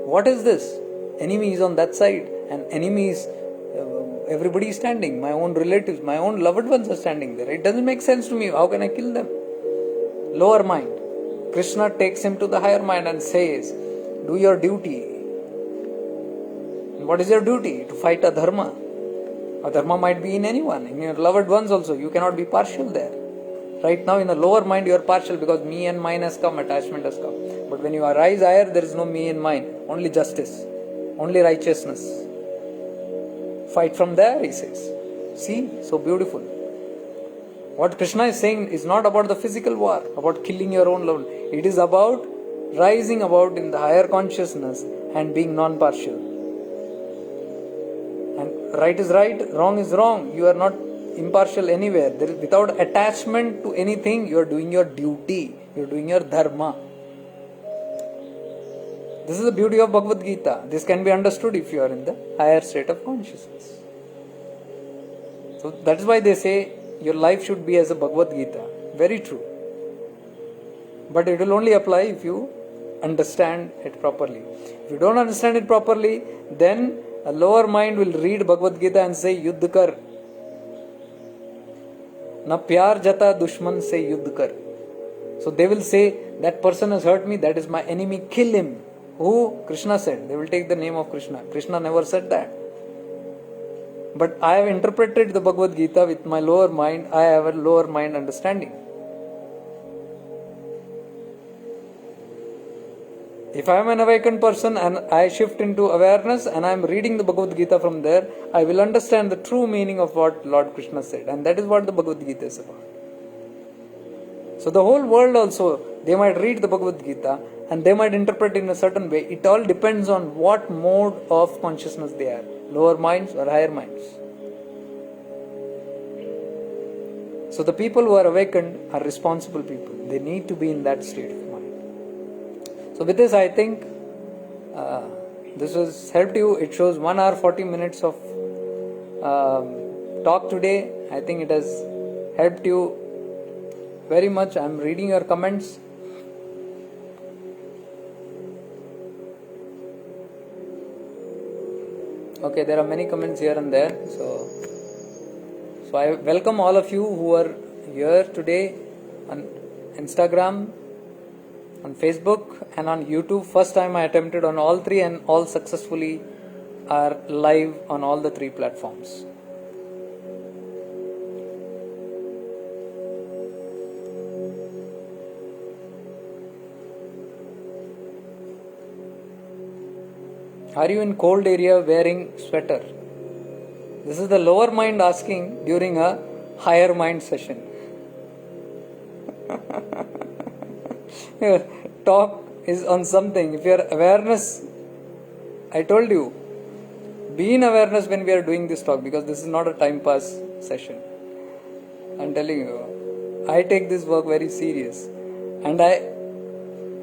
What is this? Enemy is on that side and enemy is everybody is standing. My own relatives, my own loved ones are standing there. It doesn't make sense to me. How can I kill them? Lower mind. Krishna takes him to the higher mind and says, do your duty. And what is your duty? To fight adharma. Adharma might be in anyone, in your loved ones also. You cannot be partial there. Right now in the lower mind you are partial because me and mine has come, attachment has come. But when you arise higher, there is no me and mine. Only justice. Only righteousness. Fight from there, he says. See, so beautiful. What Krishna is saying is not about the physical war, about killing your own loved. It is about rising about in the higher consciousness and being non-partial. And right is right, wrong is wrong. You are not impartial anywhere. There is, without attachment to anything, you are doing your duty. You are doing your dharma. This is the beauty of Bhagavad Gita. This can be understood if you are in the higher state of consciousness. So that is why they say your life should be as a Bhagavad Gita. Very true. But it will only apply if you understand it properly. If you don't understand it properly, then a lower mind will read Bhagavad Gita and say, Yuddh kar. Na pyar jata dushman se yuddh kar. So they will say, that person has hurt me, that is my enemy, kill him. Who? Krishna said. They will take the name of Krishna. Krishna never said that. But I have interpreted the Bhagavad Gita with my lower mind. I have a lower mind understanding. If I am an awakened person and I shift into awareness and I am reading the Bhagavad Gita from there, I will understand the true meaning of what Lord Krishna said. And that is what the Bhagavad Gita is about. So the whole world also, they might read the Bhagavad Gita and they might interpret in a certain way. It all depends on what mode of consciousness they are. Lower minds or higher minds. So the people who are awakened are responsible people. They need to be in that state of mind. So with this, I think this has helped you. It shows 1 hour 40 minutes of talk today. I think it has helped you very much. I am reading your comments. Okay, there are many comments here and there. So I welcome all of you who are here today on Instagram, on Facebook and on YouTube. First time I attempted on all three and all successfully are live on all the three platforms. Are you in cold area wearing sweater? This is the lower mind asking during a higher mind session. Your talk is on something. If your awareness, I told you, be in awareness when we are doing this talk, because this is not a time pass session. I'm telling you, I take this work very serious and I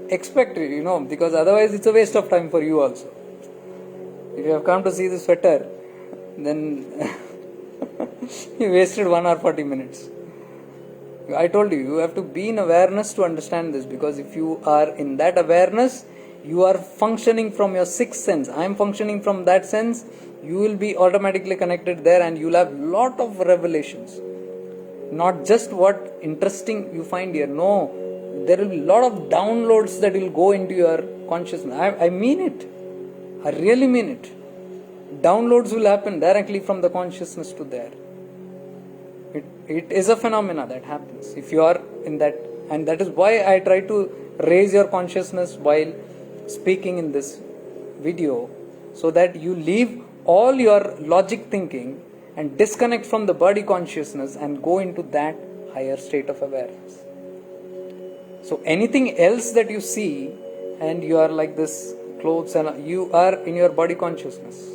expect, because otherwise it's a waste of time for you also. If you have come to see the sweater, then you wasted 1 hour 40 minutes. I told you, you have to be in awareness to understand this, because if you are in that awareness, you are functioning from your sixth sense. I am functioning from that sense. You will be automatically connected there and you will have lot of revelations. Not just what interesting you find here. No, there will be lot of downloads that will go into your consciousness. I mean it. I really mean it. Downloads will happen directly from the consciousness to there. It is a phenomena that happens if you are in that, and that is why I try to raise your consciousness while speaking in this video, so that you leave all your logic thinking and disconnect from the body consciousness and go into that higher state of awareness. So anything else that you see and you are like this clothes and you are in your body consciousness,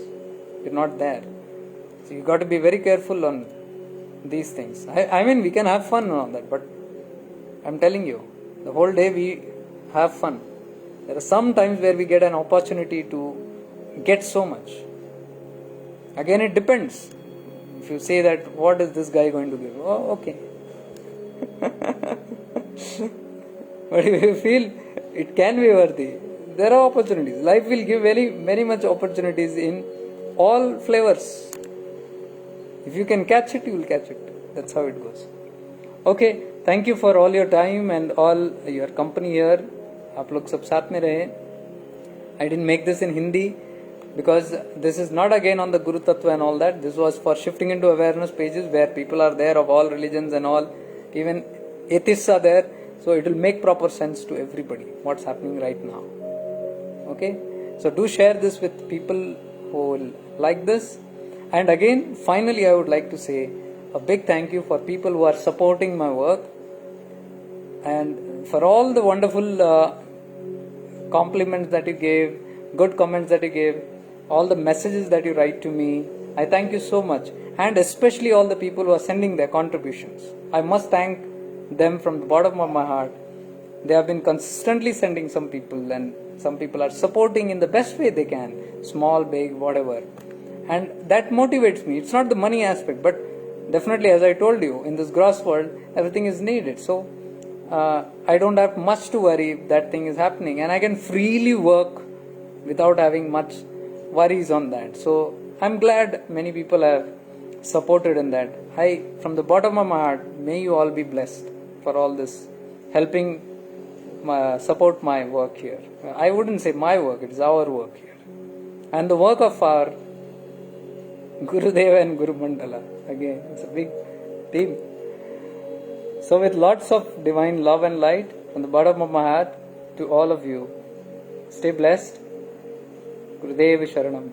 you're not there. So you got to be very careful on these things. I mean, we can have fun on that, but I'm telling you, the whole day we have fun. There are some times where we get an opportunity to get so much. Again, it depends. If you say that, what is this guy going to give? Oh, okay. But if you feel it can be worthy, there are opportunities. Life will give very much opportunities in all flavors. If you can catch it, you will catch it. That's how it goes. Okay, thank you for all your time and all your company here. आप लोग सब साथ में रहे. I didn't make this in Hindi because this is not again on the Guru Tattva and all that. This was for shifting into awareness pages where people are there of all religions and all. Even atheists are there. So it will make proper sense to everybody what's happening right now. Okay, so do share this with people who will like this. And again, finally, I would like to say a big thank you for people who are supporting my work and for all the wonderful compliments that you gave, good comments that you gave, all the messages that you write to me. I thank you so much, and especially all the people who are sending their contributions. I must thank them from the bottom of my heart. They have been consistently sending some people, and some people are supporting in the best way they can, small, big, whatever. And that motivates me. It's not the money aspect, but definitely, as I told you, in this gross world, everything is needed. So I don't have much to worry if that thing is happening, and I can freely work without having much worries on that. So I'm glad many people have supported in that. From the bottom of my heart, may you all be blessed for all this, helping support my work here. I wouldn't say my work, it is our work here. And the work of our Gurudeva and Guru Mandala. Again, it's a big team. So with lots of divine love and light from the bottom of my heart to all of you, stay blessed. Gurudeva Sharanam.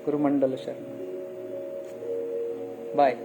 Guru Mandala Sharanam. Bye.